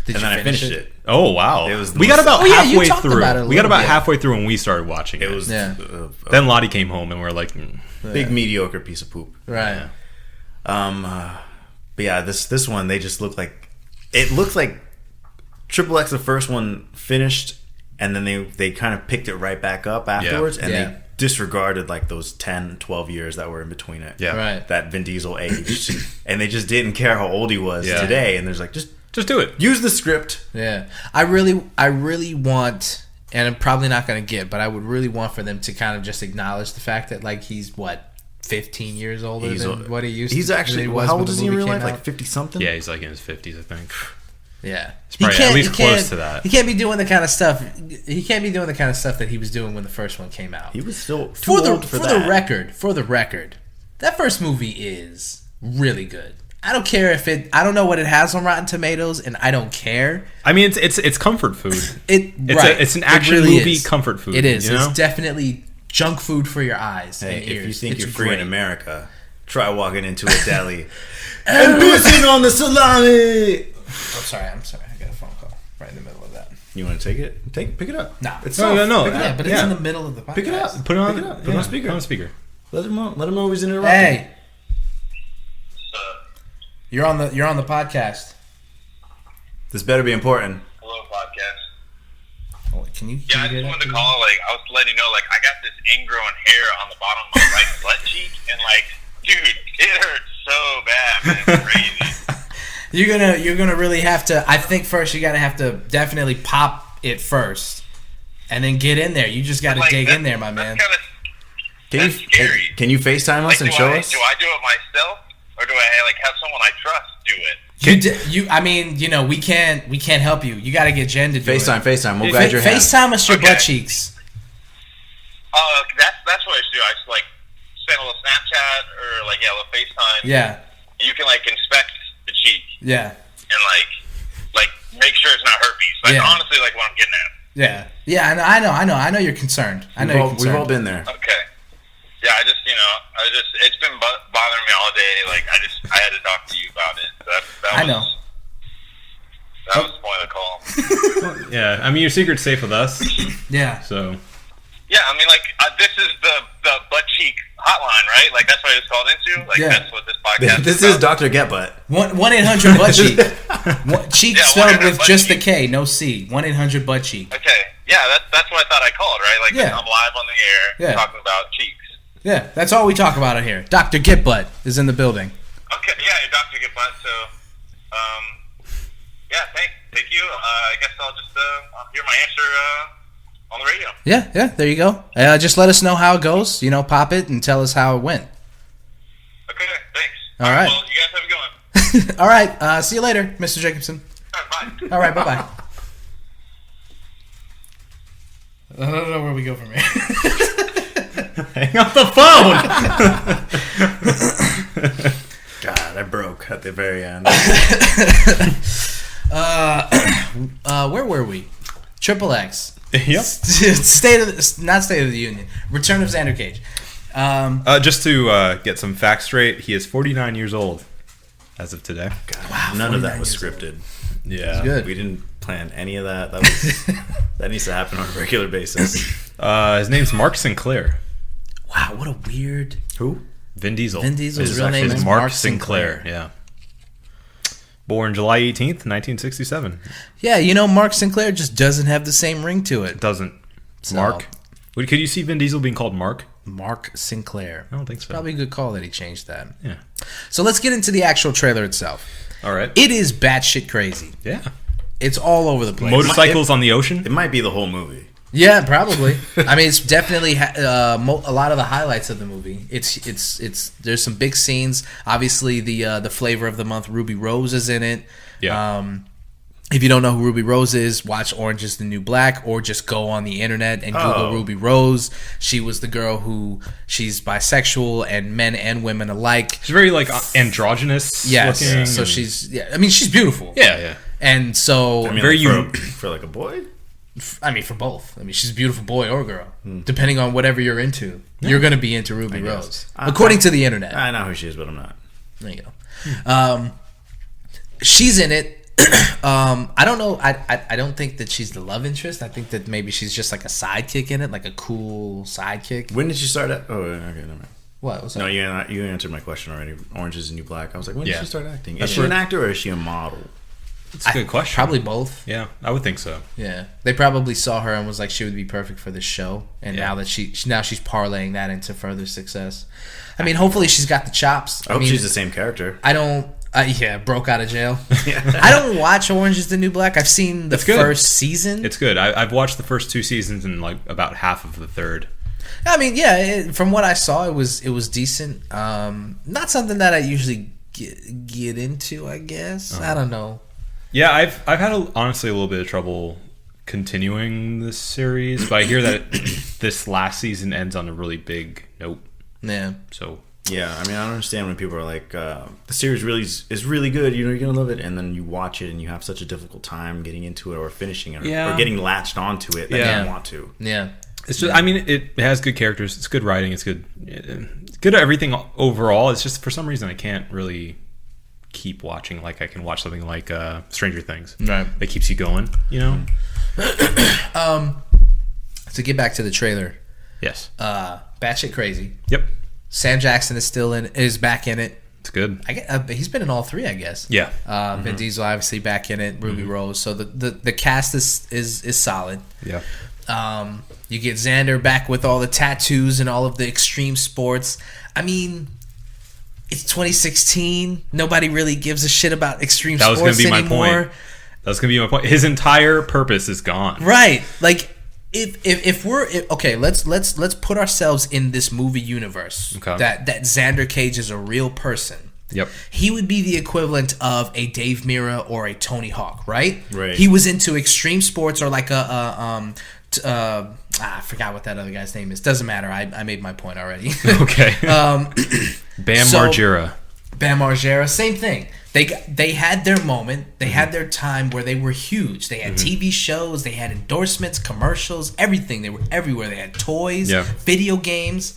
Did And you then I finish finished it? it. Oh wow. It was the we got most- about Oh, yeah, you halfway talked through. about it a We got little about bit. halfway through when we started watching it. It was Yeah. Then Lottie came home and we're like, big mediocre piece of poop. Right. Yeah. But yeah, this one they just look like it looks like Triple X. The first one finished, and then they kind of picked it right back up afterwards, and Yeah. they disregarded like those 10, 12 years that were in between it. Yeah. Right. That Vin Diesel aged, and they just didn't care how old he was Yeah. today. And there's like just Just do it. use the script. Yeah. I really want, and I'm probably not going to get, but I would really want for them to kind of just acknowledge the fact that like he's what, 15 years older than what he used He's to actually than was how when old the is he in movie real came life? Like out. 50 something. Yeah, he's like in his 50s, I think. Yeah. probably at least close to that. He can't be doing the kind of stuff. He can't be doing the kind of stuff that he was doing when the first one came out. He was still too old for that. For the record, that first movie is really good. I don't care if it. I don't know what it has on Rotten Tomatoes, and I don't care. I mean, it's comfort food. It's an action movie comfort food. It is. You know? It's definitely junk food for your eyes Hey, and ears. if you think It's you're free great. in America, try walking into a deli and pissing on the salami. I'm sorry. I got a phone call right in the middle of that. You want to take it? Pick it up. No. It's No, soft. no. Pick it Yeah, up. but it's in the middle of the podcast. Pick it up. Put it on. Pick it up. Put it yeah, on speaker. Put it on speaker. Let him know he's interrupting. Hey, you're on the podcast. This better be important. Hello, podcast. Oh, can you? Yeah, I just wanted to call. Like, I was letting you know. Like, I got this ingrown hair on the bottom of my right butt cheek, and like, dude, it hurts so bad. Man. It's crazy. You're gonna really have to. I think first you're gonna have to definitely pop it first, and then get in there. You just got to Like, dig that- in there, my man. That's kind of Can scary. Can you FaceTime us like, and do show I, us? Do I do it myself, or do I like have someone I trust do it? I mean, we can't help you. You got to get Jen to do FaceTime. We'll it. guide your hand. FaceTime us your Okay. butt cheeks. That's what I should do. I should like send a little Snapchat or like a little FaceTime. Yeah, You can like inspect the cheek yeah, and like make sure it's not herpes. Like Yeah. honestly, like what I'm getting at. yeah. I know you're concerned. We've all been there. Okay. Yeah, it's been bothering me all day. Like, I had to talk to you about it. That I know. That was the point of the call. Yeah, I mean, your secret's safe with us. Yeah. So Yeah, I mean, like, this is the butt cheek hotline, right? Like, that's what it's called into. Like, that's what this podcast This is is Dr. Get Butt. 1-800 butt cheek. Cheek Yeah, spelled with butt just cheek. the K, no C. 1-800 butt cheek. Okay, yeah, that's what I thought I called, right? Like, Yeah. I'm live on the air Yeah. talking about cheeks. Yeah, that's all we talk about in here. Dr. Get Butt is in the building. Okay, yeah, Dr. Get Butt. So, yeah, thank you. I guess I'll just I'll hear my answer on the radio. Yeah, there you go. Just let us know how it goes. You know, pop it and tell us how it went. Okay, thanks. All right. Well, you guys have a good one. All right, see you later, Mr. Jacobson. All right, bye. All right, bye-bye. I don't know where we go from here. Hang up the phone. God, I broke at the very end. Where were we? Triple X. Yep. Not State of the Union. Return of Xander Cage. Just to get some facts straight, he is 49 years old as of today. God, Wow, none of that 49 was years old. scripted. Yeah. Good. We didn't plan any of that. That was that needs to happen on a regular basis. His name's Mark Sinclair. Wow, what a weird... Who? Vin Diesel. Vin Diesel's His real name is is Mark Mark Sinclair. Sinclair. Yeah. Born July 18th, 1967. Yeah, you know, Mark Sinclair just doesn't have the same ring to it. Doesn't. So- Mark. Could you see Vin Diesel being called Mark? Mark Sinclair. I don't think so. Probably a good call that he changed that. Yeah. So let's get into the actual trailer itself. All right. It is batshit crazy. Yeah. It's all over the place. Motorcycles on the ocean. It might be the whole movie. Yeah, probably. I mean, it's definitely a lot of the highlights of the movie. It's there's some big scenes. Obviously, the flavor of the month, Ruby Rose, is in it. Yeah. If you don't know who Ruby Rose is, watch Orange is the New Black, or just go on the internet and Google Ruby Rose. She was the girl she's bisexual and men and women alike. She's very like androgynous. Yes, Looking so and- she's beautiful. Yeah. And so, I mean, Very like for like a boy. for both. I mean, she's a beautiful boy or girl, depending on whatever you're into. You're going to be into Ruby Rose, according to the internet. I know who she is, but I'm not. There you go. She's in it. I don't know. I don't think that she's the love interest. I think that maybe she's just like a sidekick in it, like a cool sidekick. When did you start? Oh, okay, never mind. What? What's No, up? you answered my question already. Orange is the New Black. I was like, when did Yeah. she start acting? Is That's she what- an actor or is she a model? It's a good question. Probably both. Yeah, I would think so. Yeah, they probably saw her and was like, she would be perfect for this show. And Yeah. now that she's parlaying that into further success. I mean, hopefully she's got the chops. I hope mean, she's the same character. I don't. Broke out of jail. I don't watch Orange is the New Black. I've seen the It's good. first season. It's good. I've watched the first 2 seasons and like about half of the third. I mean, yeah. From what I saw, it was decent. Not something that I usually get into. I guess I don't know. Yeah, I've had honestly a little bit of trouble continuing this series, but I hear that this last season ends on a really big note. Yeah. So Yeah, I mean, I don't understand when people are like, the series really is really good, you know, you're going to love it, and then you watch it and you have such a difficult time getting into it or finishing it Yeah. or getting latched onto it that Yeah. you don't want to. Yeah. it's just, I mean, it has good characters. It's good writing. It's good at everything overall. It's just for some reason I can't really keep watching like I can watch something like Stranger Things. Right. That keeps you going, you know? To get back to the trailer, Yes. batshit crazy. Yep. Sam Jackson is back in it. It's good. He's been in all 3, I guess. Yeah. Vin Diesel obviously back in it. Ruby Rose. So the cast is solid. Yeah. You get Xander back with all the tattoos and all of the extreme sports. I mean, it's 2016. Nobody really gives a shit about extreme That was sports going to be my anymore. point. That's going to be my point. His entire purpose is gone. Right. Like if we're okay, let's put ourselves in this movie universe. Okay. That Xander Cage is a real person. Yep. He would be the equivalent of a Dave Mirra or a Tony Hawk, right? Right. He was into extreme sports or like I forgot what that other guy's name is. Doesn't matter. I made my point already. Okay. Bam so- Margera. Bam Margera, same thing. They had their moment. They had their time where they were huge. They had TV shows. They had endorsements, commercials, everything. They were everywhere. They had toys, Yeah. video games.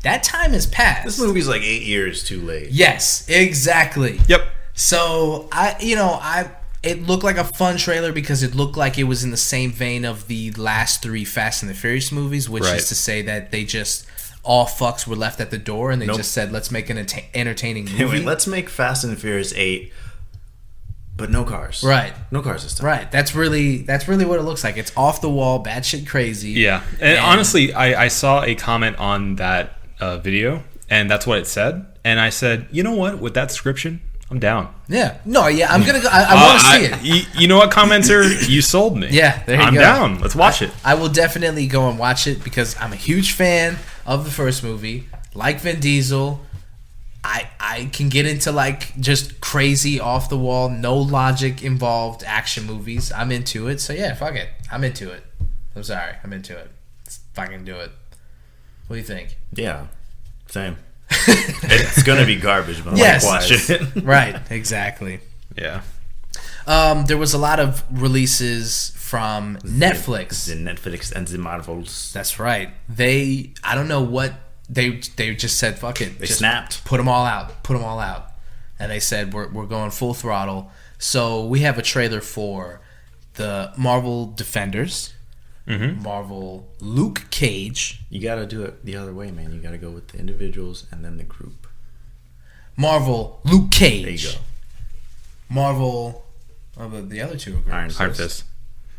That time has passed. This movie's like 8 years too late. Yes, exactly. Yep. So it looked like a fun trailer because it looked like it was in the same vein of the last 3 Fast and the Furious movies, which is to say that they just all fucks were left at the door and they just said, let's make an entertaining movie. Anyway, let's make Fast and Furious 8, but no cars. Right. No cars this time. Right. That's really what it looks like. It's off the wall, batshit crazy. Yeah. And honestly, I saw a comment on that video, and that's what it said. And I said, you know what? With that description, I'm down. Yeah. No, yeah, I'm going to go. I want to see it. You know what, commenter? You sold me. Yeah, there you I'm go. down. Let's watch it. I will definitely go and watch it because I'm a huge fan of the first movie. Like Vin Diesel, I can get into like just crazy, off the wall, no logic involved action movies. I'm into it. So yeah, fuck it. I'm into it. I'm sorry. I'm into it. Let's fucking do it. What do you think? Yeah. Same. It's gonna be garbage, but yes. I like watch it. Right, exactly. Yeah. There was a lot of releases from Netflix. The Netflix and the Marvels. That's right. I don't know what they just said. Fuck it. They just snapped. Put them all out. Put them all out. And they said we're going full throttle. So we have a trailer for the Marvel Defenders. Mm-hmm. Marvel Luke Cage. You gotta do it the other way, man. You gotta go with the individuals and then the group. Marvel Luke Cage. There you go. Marvel. Oh, the other two are groups. Iron Fist.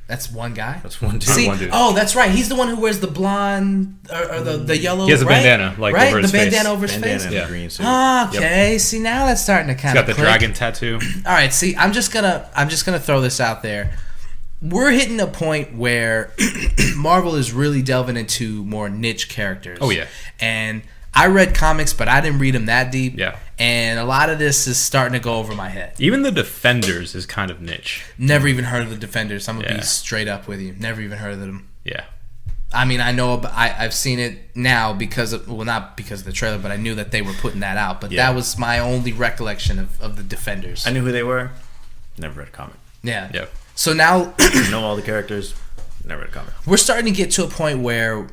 That's one guy. That's one dude. See, one dude. oh, that's right. He's the one who wears the blonde or the yellow. He has a right? bandana, like right? over his the face. bandana over his Bandana face. and Yeah. the green suit. Okay, see now that's starting to kind He's of got the dragon tattoo. All right, see, I'm just gonna throw this out there. We're hitting a point where Marvel is really delving into more niche characters. Oh, yeah. And I read comics, but I didn't read them that deep. Yeah. And a lot of this is starting to go over my head. Even the Defenders is kind of niche. Never even heard of the Defenders. I'm gonna Yeah. be straight up with you. Never even heard of them. Yeah. I mean, I know. I've seen it now because of, well, not because of the trailer, but I knew that they were putting that out. But that was my only recollection of the Defenders. I knew who they were. Never read a comic. Yeah. Yep. So now Know all the characters. Never read a comic. we're starting to get to a point where,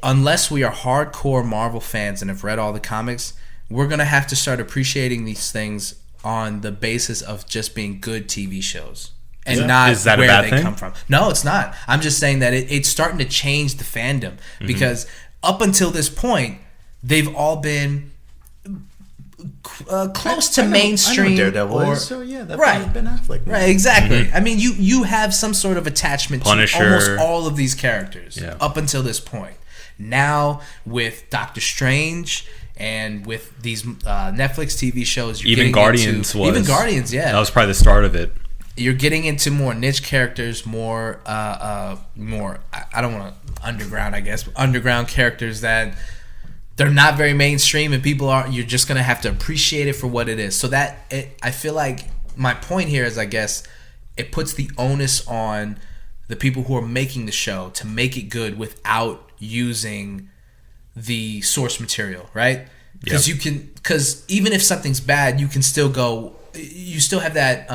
unless we are hardcore Marvel fans and have read all the comics, we're gonna have to start appreciating these things on the basis of just being good TV shows. And not Is that a where bad they thing? come from. No, it's not. I'm just saying that it's starting to change the fandom because up until this point, they've all been close to mainstream. I know Daredevil or, is, so yeah, that's right. Ben Affleck. Man. Right, exactly. I mean, you have some sort of attachment Punisher. to almost all of these characters Yeah. up until this point. Now, with Doctor Strange and with these Netflix TV shows, you're Even getting Guardians into, was. even Guardians, yeah. That was probably the start of it. You're getting into more niche characters, more I don't want to underground, I guess, but underground characters that they're not very mainstream, and people are. You're just gonna have to appreciate it for what it is. So I feel like my point here is, I guess, it puts the onus on the people who are making the show to make it good without using the source material, right? Because because even if something's bad, you can still go. You still have that,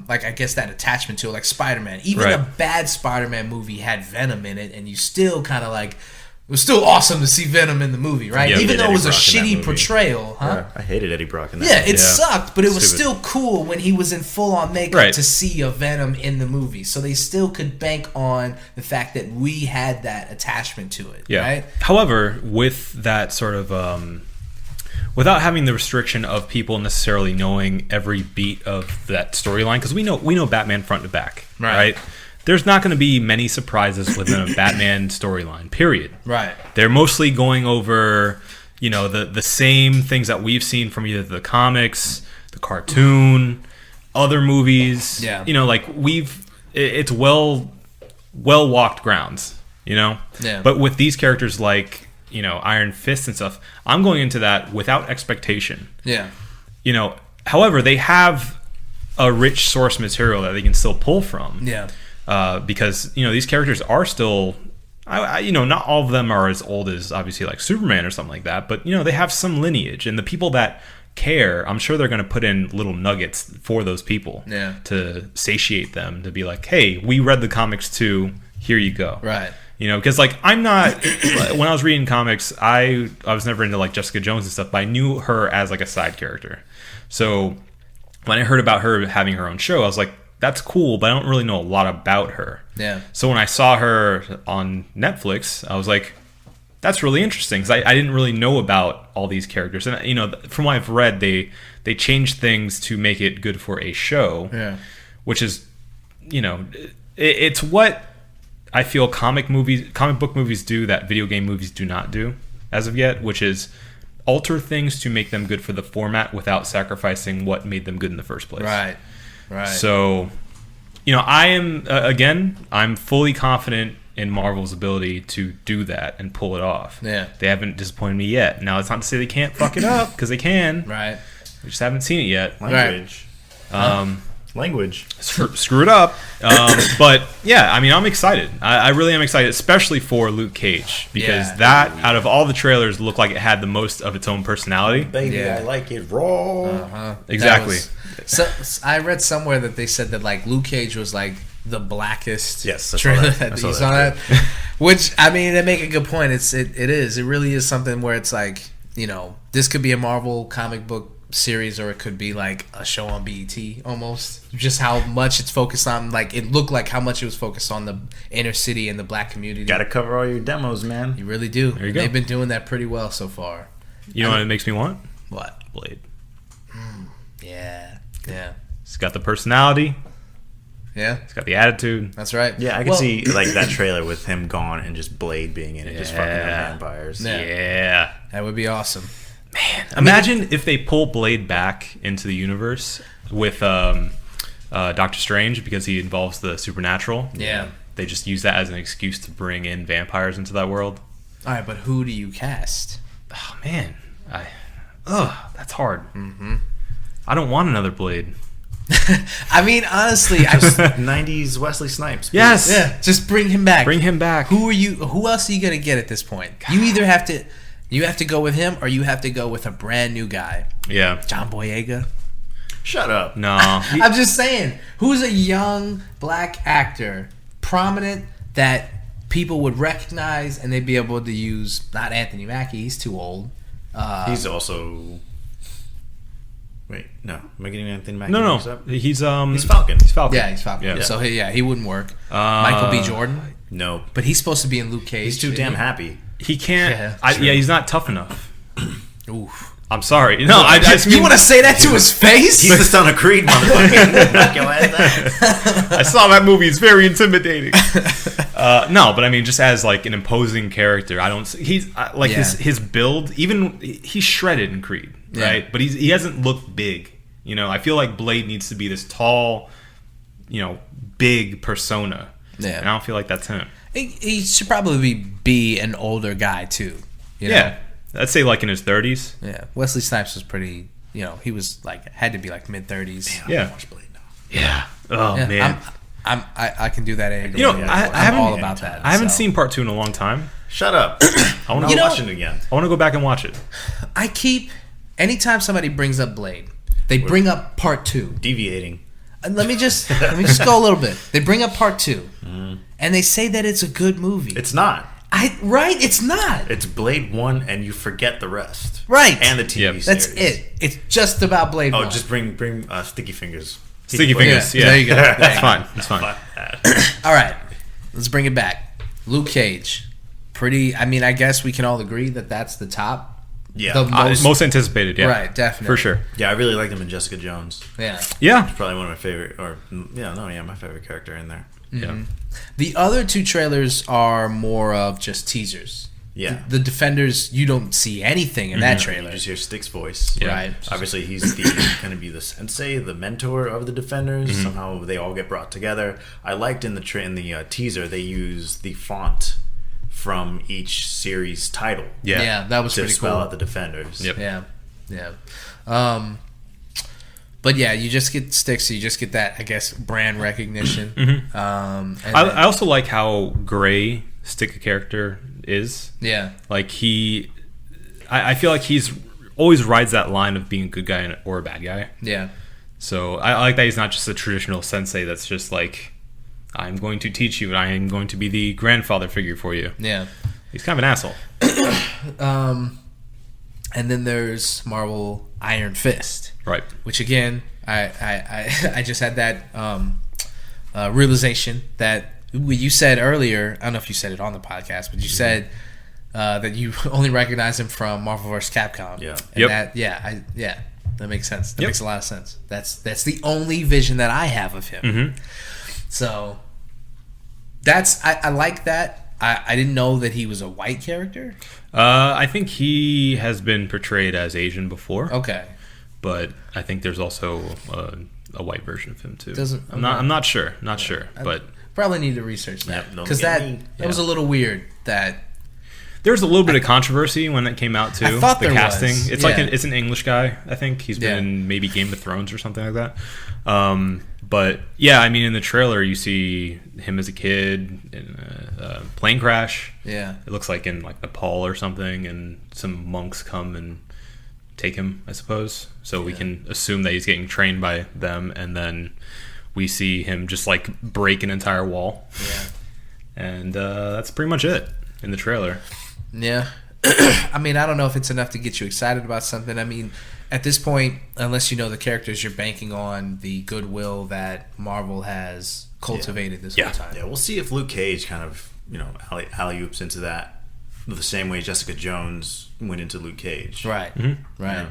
like, I guess, that attachment to it, like Spider-Man. Even Right. a bad Spider-Man movie had Venom in it, and you still kind of like, it was still awesome to see Venom in the movie, right? Yeah, Even though it was a Eddie Brock in that shitty movie. portrayal, huh? Yeah, I hated Eddie Brock in that. Yeah, movie. it sucked, but it was Stupid. still cool when he was in full-on makeup Right. to see a Venom in the movie. So they still could bank on the fact that we had that attachment to it, Yeah. right? However, with that sort of without having the restriction of people necessarily knowing every beat of that storyline, because we know Batman front to back, right? There's not going to be many surprises within a Batman storyline. Period. Right. They're mostly going over, the same things that we've seen from either the comics, the cartoon, other movies. Yeah. Like it's well walked grounds. Yeah. But with these characters like Iron Fist and stuff, I'm going into that without expectation. Yeah. However, they have a rich source material that they can still pull from. Yeah. Because these characters are still, not all of them are as old as obviously like Superman or something like that, but they have some lineage, and the people that care, I'm sure they're going to put in little nuggets for those people to satiate them, to be like, hey, we read the comics too, here you go. Right. Because like I'm not, when I was reading comics, I was never into like Jessica Jones and stuff, but I knew her as like a side character. So when I heard about her having her own show, I was like, that's cool, but I don't really know a lot about her. Yeah. So when I saw her on Netflix, I was like, that's really interesting, because I didn't really know about all these characters. And, you know, from what I've read, they changed things to make it good for a show, which is, you know, it's what I feel comic book movies do that video game movies do not do as of yet, which is alter things to make them good for the format without sacrificing what made them good in the first place. Right. So, you know, I am, again, I'm fully confident in Marvel's ability to do that and pull it off. Yeah. They haven't disappointed me yet. Now, it's not to say they can't fuck it up, because they can. Right. We just haven't seen it yet. Language. Language. Screw it up. But, yeah, I mean, I'm excited. I really am excited, especially for Luke Cage, because that, out of all the trailers, looked like it had the most of its own personality. Baby, I like it raw. Exactly. So I read somewhere that they said that like Luke Cage was like the blackest Yes, I saw trailer. that. I saw You saw that. that? Which, I mean, they make a good point. It really is something where it's like, you know, this could be a Marvel comic book series, or it could be like a show on BET almost. Just how much it's focused on, like it looked like how much it was focused on the inner city and the black community. Gotta cover all your demos, man. You really do. There you go. They've been doing that pretty well so far. You know what it makes me want? What? Blade. Yeah. It's got the personality. Yeah. It's got the attitude. That's right. Yeah, I could see like that trailer with him gone and just Blade being in it, just fucking up Yeah. vampires. Yeah. That would be awesome. Imagine if they pull Blade back into the universe with Doctor Strange, because he involves the supernatural. Yeah. They just use that as an excuse to bring in vampires into that world. All right, but who do you cast? Oh, man. That's hard. Mm-hmm. I don't want another Blade. I mean, honestly, 90s Wesley Snipes. please. Yes. yeah, just bring him back. Bring him back. Who else are you gonna get at this point? You either have to go with him, or you have to go with a brand new guy. Yeah. John Boyega. Shut up. No. I'm just saying, who's a young black actor, prominent, that people would recognize and they'd be able to use? Not Anthony Mackie, he's too old. He's also. Wait, no. Am I getting Anthony Mackie? No. mixed up? He's Falcon. He's Falcon. Yeah, he's Falcon. Yeah. So he wouldn't work. Michael B. Jordan, No. but he's supposed to be in Luke Cage. He's too damn happy. He can't. Yeah, Yeah, he's not tough enough. Oof. I'm sorry. No, I just You want to say that to his face? He's the son of Creed, motherfucker. Knock your ass out. I saw that movie. It's very intimidating. No, but I mean, just as like an imposing character, I don't. He's like his build. Even he's shredded in Creed, right? But he hasn't looked big. You know, I feel like Blade needs to be this tall, you know, big persona. Yeah. And I don't feel like that's him. He should probably be an older guy too. You know? Yeah, I'd say like in his 30s. Yeah. Wesley Snipes was pretty. You know, he was like had to be like mid 30s. Yeah. Watch Blade now. Yeah. Oh Yeah, man. I can do that any day. You know, I'm I haven't- all about that. I haven't so. seen part 2 in a long time. Shut up. I want I'm to. not watching it again. I want to go back and watch it. I keep anytime somebody brings up Blade, they bring up part 2. Deviating. And let me just go a little bit. They bring up part 2, and they say that it's a good movie. It's not. Right? It's not. It's Blade 1 and you forget the rest. Right. And the TV Yep. series. That's it. It's just about Blade. Oh, 1. just bring Sticky Fingers. Sticky Blade. Fingers. Yeah. There you go. That's fine. That's fine. Fuck that. All right, let's bring it back. Luke Cage, pretty. I mean, I guess we can all agree that that's the top. Yeah. The Most anticipated. Yeah. Right, definitely. For sure. Yeah, I really liked him in Jessica Jones. Yeah. Yeah. Probably one of my favorite, my favorite character in there. Yeah. The other 2 trailers are more of just teasers. Yeah. The Defenders, you don't see anything in that You trailer. just hear Stick's voice. Yeah. Right. Obviously, he's going to be the sensei, the mentor of the Defenders. Somehow they all get brought together. I liked in the teaser they used the font from each series title. Yeah. That was To pretty spell cool. out the Defenders. Yep. Yeah. But yeah, you just get Sticks, so you just get that, I guess, brand recognition. And I also like how gray Stick character is. yeah. Like I feel like he's always rides that line of being a good guy or a bad guy. Yeah. So I like that he's not just a traditional sensei that's just like, I'm going to teach you and I am going to be the grandfather figure for you. Yeah. He's kind of an asshole. And then there's Marvel Iron Fist. Right. Which again, I just had that realization that you said earlier. I don't know if you said it on the podcast, but you said that you only recognize him from Marvel vs. Capcom. Yeah. And that makes sense. That makes a lot of sense. That's the only vision that I have of him. Mm-hmm. So I like that. I didn't know that he was a white character. I think he has been portrayed as Asian before. Okay. But I think there's also a white version of him too. I'm okay. not sure. Not sure. But probably need to research that Yeah, because that was a little weird. That there's a little bit of controversy when that came out too. I thought the there casting. was. It's like it's an English guy. I think he's been in maybe Game of Thrones or something like that. But yeah, I mean, in the trailer you see him as a kid in a plane crash. Yeah, it looks like in like Nepal or something, and some monks come and take him, I suppose. So we can assume that he's getting trained by them, and then we see him just like break an entire wall. Yeah, and that's pretty much it in the trailer. Yeah. I mean, I don't know if it's enough to get you excited about something. I mean, at this point, unless you know the characters, you're banking on the goodwill that Marvel has cultivated this whole time. Yeah, we'll see if Luke Cage kind of, alley-oops into that the same way Jessica Jones went into Luke Cage. Right. Mm-hmm. Right. Yeah.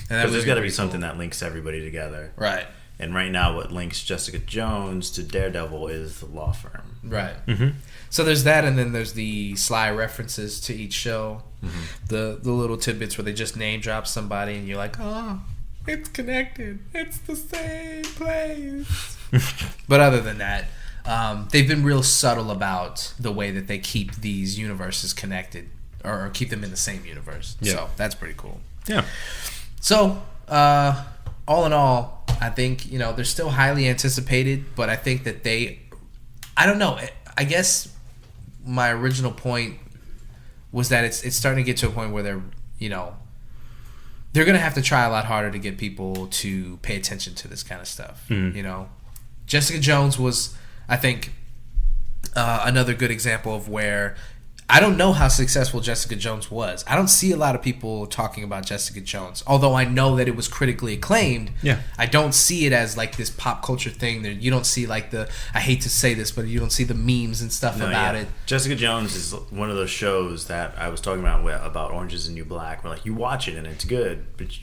And there's got to be something that links everybody together. Right. And right now, what links Jessica Jones to Daredevil is the law firm. Right. Mm-hmm. So there's that, and then there's the sly references to each show. Mm-hmm. The little tidbits where they just name drop somebody, and you're like, oh, it's connected. It's the same place. But other than that, they've been real subtle about the way that they keep these universes connected, or keep them in the same universe. Yeah. So that's pretty cool. Yeah. So, all in all, I think, they're still highly anticipated, but I think that I don't know. I guess my original point was that it's starting to get to a point where they're going to have to try a lot harder to get people to pay attention to this kind of stuff. Mm. Jessica Jones was, I think, another good example of where I don't know how successful Jessica Jones was. I don't see a lot of people talking about Jessica Jones, although I know that it was critically acclaimed. Yeah, I don't see it as like this pop culture thing. That you don't see like I hate to say this, but you don't see the memes and stuff about it. Jessica Jones is one of those shows that I was talking about Orange is the New Black, where like you watch it and it's good, but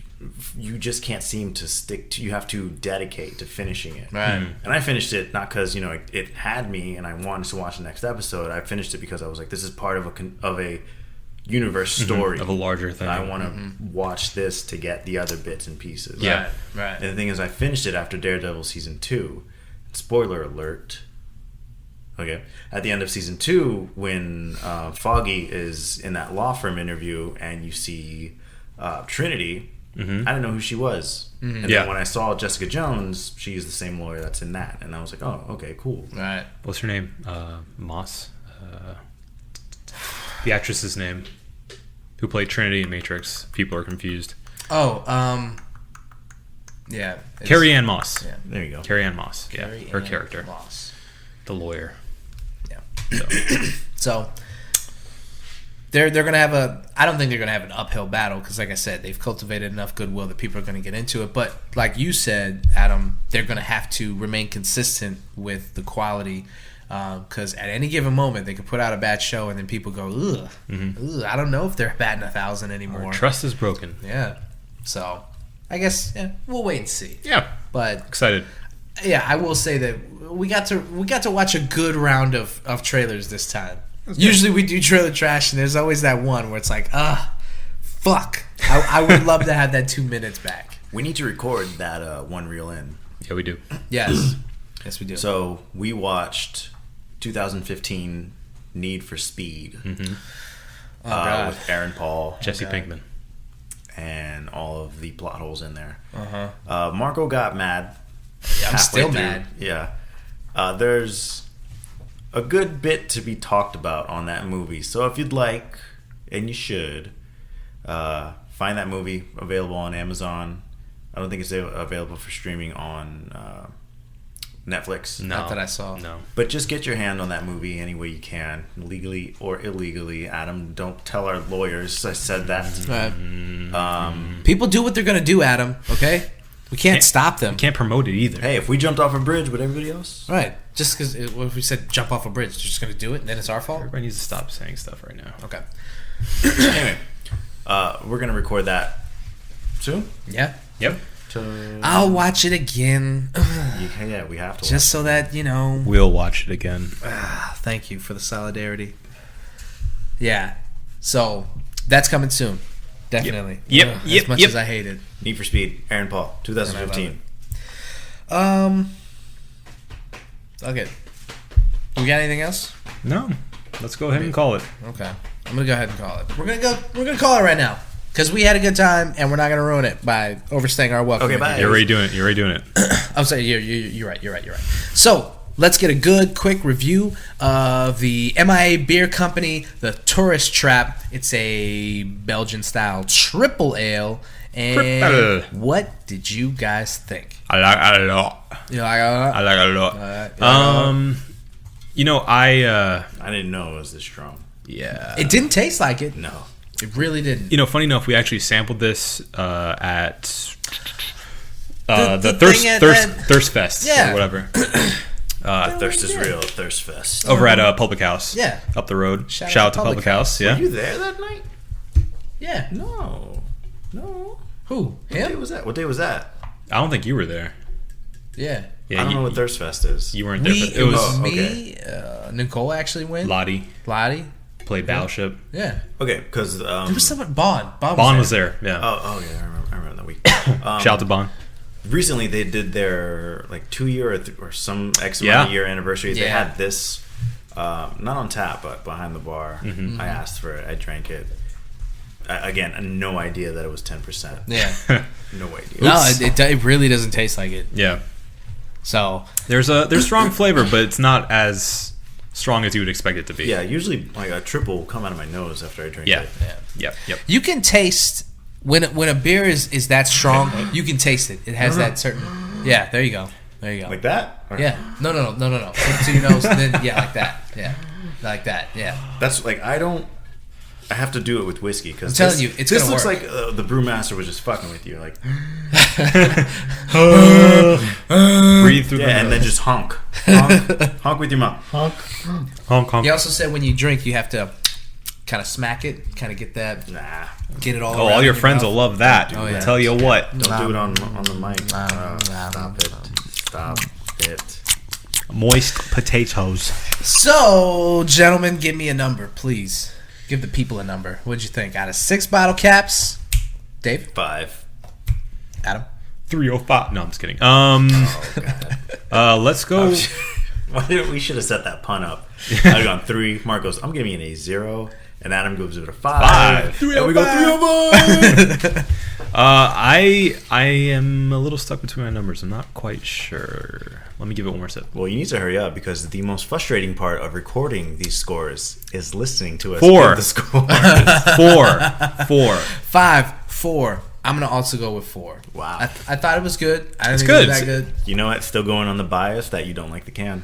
you just can't seem to stick to. You have to dedicate to finishing it. Right. And I finished it not because it had me and I wanted to watch the next episode. I finished it because I was like, this is part of a universe story, of a larger thing. I want to watch this to get the other bits and pieces. Yeah. Right. And the thing is, I finished it after Daredevil season 2. Spoiler alert. Okay. At the end of season 2, when Foggy is in that law firm interview and you see Trinity. Mm-hmm. I didn't know who she was. Mm-hmm. And then when I saw Jessica Jones, she's the same lawyer that's in that. And I was like, oh, okay, cool. Right. What's her name? Moss. The actress's name, who played Trinity in Matrix. People are confused. Oh, yeah. Carrie Ann Moss. Yeah. There you go. Carrie Ann Moss. Yeah, Carrie her Ann character. Moss. The lawyer. Yeah. So they're gonna have I don't think they're gonna have an uphill battle because, like I said, they've cultivated enough goodwill that people are gonna get into it. But like you said, Adam, they're gonna have to remain consistent with the quality because at any given moment they could put out a bad show and then people go, ugh, ugh, I don't know if they're batting 1,000 anymore. Our trust is broken. Yeah. So I guess we'll wait and see. Yeah. But Excited. yeah, I will say that we got to watch a good round of trailers this time. Usually we do trailer trash, and there's always that one where it's like, fuck. I would love to have that 2 minutes back. We need to record that one reel in. Yeah, we do. Yes. Yes, we do. So we watched 2015 Need for Speed God. with Aaron Paul, Jesse God. Pinkman. and all of the plot holes in there. Uh-huh. Marco got mad. Yeah, I'm halfway still through. mad. Yeah. There's a good bit to be talked about on that movie. So if you'd like, and you should, find that movie available on Amazon. I don't think it's available for streaming on Netflix. No. Not that I saw. No. But just get your hand on that movie any way you can, legally or illegally. Adam, don't tell our lawyers I said that. People do what they're going to do, Adam, okay? We can't stop them. We can't promote it either. Hey, if we jumped off a bridge with everybody else, Right. Just because if we said jump off a bridge, they're just going to do it and then it's our fault? Everybody needs to stop saying stuff right now. Okay. anyway, we're gonna record that soon. Yeah. Yep. I'll watch it again. Yeah, we have to. Just so that, you know. We'll watch it again. Thank you for the solidarity. Yeah. So, that's coming soon. Definitely. Yep. As much as I hate it. Need for Speed, Aaron Paul, 2015. Okay. We got anything else? No. Let's go ahead and call it. Okay. I'm gonna go ahead and call it. We're gonna call it right now. Because we had a good time and we're not gonna ruin it by overstaying our welcome. Okay, bye. You're already doing it. I'm sorry, you're right. So let's get a good quick review of the MIA Beer Company, the Tourist Trap. It's a Belgian style triple ale. And what did you guys think? I like it a lot. You like it? I like it a lot. I didn't know it was this strong. Yeah. It didn't taste like it. No. It really didn't. Funny enough, we actually sampled this at The Thirst thing at Thirst Fest Yeah. or whatever. Thirst is real. Thirst Fest. Over at Public House. Yeah. Up the road. Shout Shout out out to Public House. Yeah. Were you there that night? Yeah. No. Who? What day Him? was that? What day was that? I don't think you were there. Yeah. Yeah. I don't know what Thirst Fest is. You weren't there. Me, But it was Oh, me. Nicole actually went. Lottie Lottie. played Battleship. Yeah. Okay, because There was someone. Bond. Bond was there. Yeah. Oh yeah, I remember that week. Shout out to Bond. Recently, they did their 2-year or some X amount Yeah. of year anniversary. They Yeah. had this, not on tap, but behind the bar. I asked for it. I drank it. Again, no idea that it was 10%. Yeah. No idea. No, it really doesn't taste like it. Yeah. So There's strong flavor, but it's not as strong as you would expect it to be. Yeah, usually like a triple will come out of my nose after I drink Yeah. it. Yep. you can taste when a beer is that strong. You can taste it. It has that certain. Yeah. There you go. Like that? Or- Yeah. No. Put it to your nose. And then like that. Yeah. Like that. Yeah. That's like I have to do it with whiskey because I'm telling you, it's this gonna looks work. like the brewmaster was just fucking with you, like Breathe through yeah, the and then just honk with your mouth. honk. He also said when you drink, you have to kind of smack it, kind of get it all. Oh, around all your in friends mouth. will love that. Oh, yeah. Tell you what. Don't do it on the mic. Stop it. Moist potatoes. So, gentlemen, give me a number, please. Give the people a number. What'd you think? Out of 6 bottle caps, Dave, 5. Adam. 305. No, I'm just kidding. Oh, Let's go. We should have set that pun up. I'd have gone 3. Mark goes, I'm giving it a 0. And Adam gives it a 5. And we go 305. I am a little stuck between my numbers. I'm not quite sure. Let me give it one more sip. Well, you need to hurry up because the most frustrating part of recording these scores is listening to us 4. give the scores. 4. 5, 4. I'm gonna also go with 4. Wow. I thought it was good. I didn't It's think good. it was that good. You know what? Still going on the bias that you don't like the can.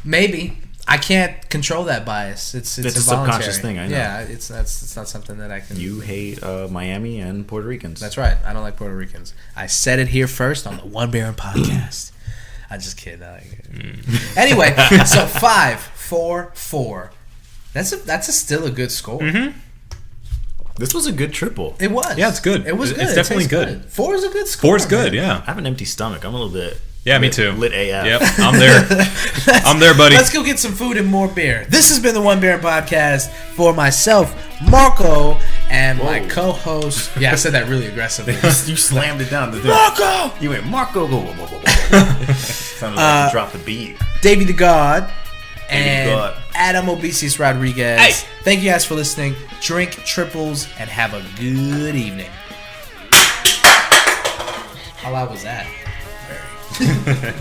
Maybe I can't control that bias. It's a involuntary. subconscious thing, I know. Yeah, it's not something that I can. You hate Miami and Puerto Ricans. That's right. I don't like Puerto Ricans. I said it here first on the One Baron podcast. I just kidding. Anyway, so 5, 4, 4. That's still a good score. Mm-hmm. This was a good triple. It was. Yeah, it's good. It was good. It's definitely tastes good. 4 is a good score. 4 is good, man. yeah. I have an empty stomach. I'm a little bit. Yeah, me lit- too. Lit AF. Yep, I'm there. I'm there, buddy. Let's go get some food and more beer. This has been the One Baron podcast for myself, Marco, and my co-host. Yeah, I said that really aggressively. You slammed it down. Marco! You went, Marco. Go, whoa, whoa, whoa, whoa. Sounded like you dropped the beat. Davey the God, and the God. Adam Obesius Rodriguez. Hey. Thank you guys for listening. Drink triples and have a good evening. How loud was that? Very.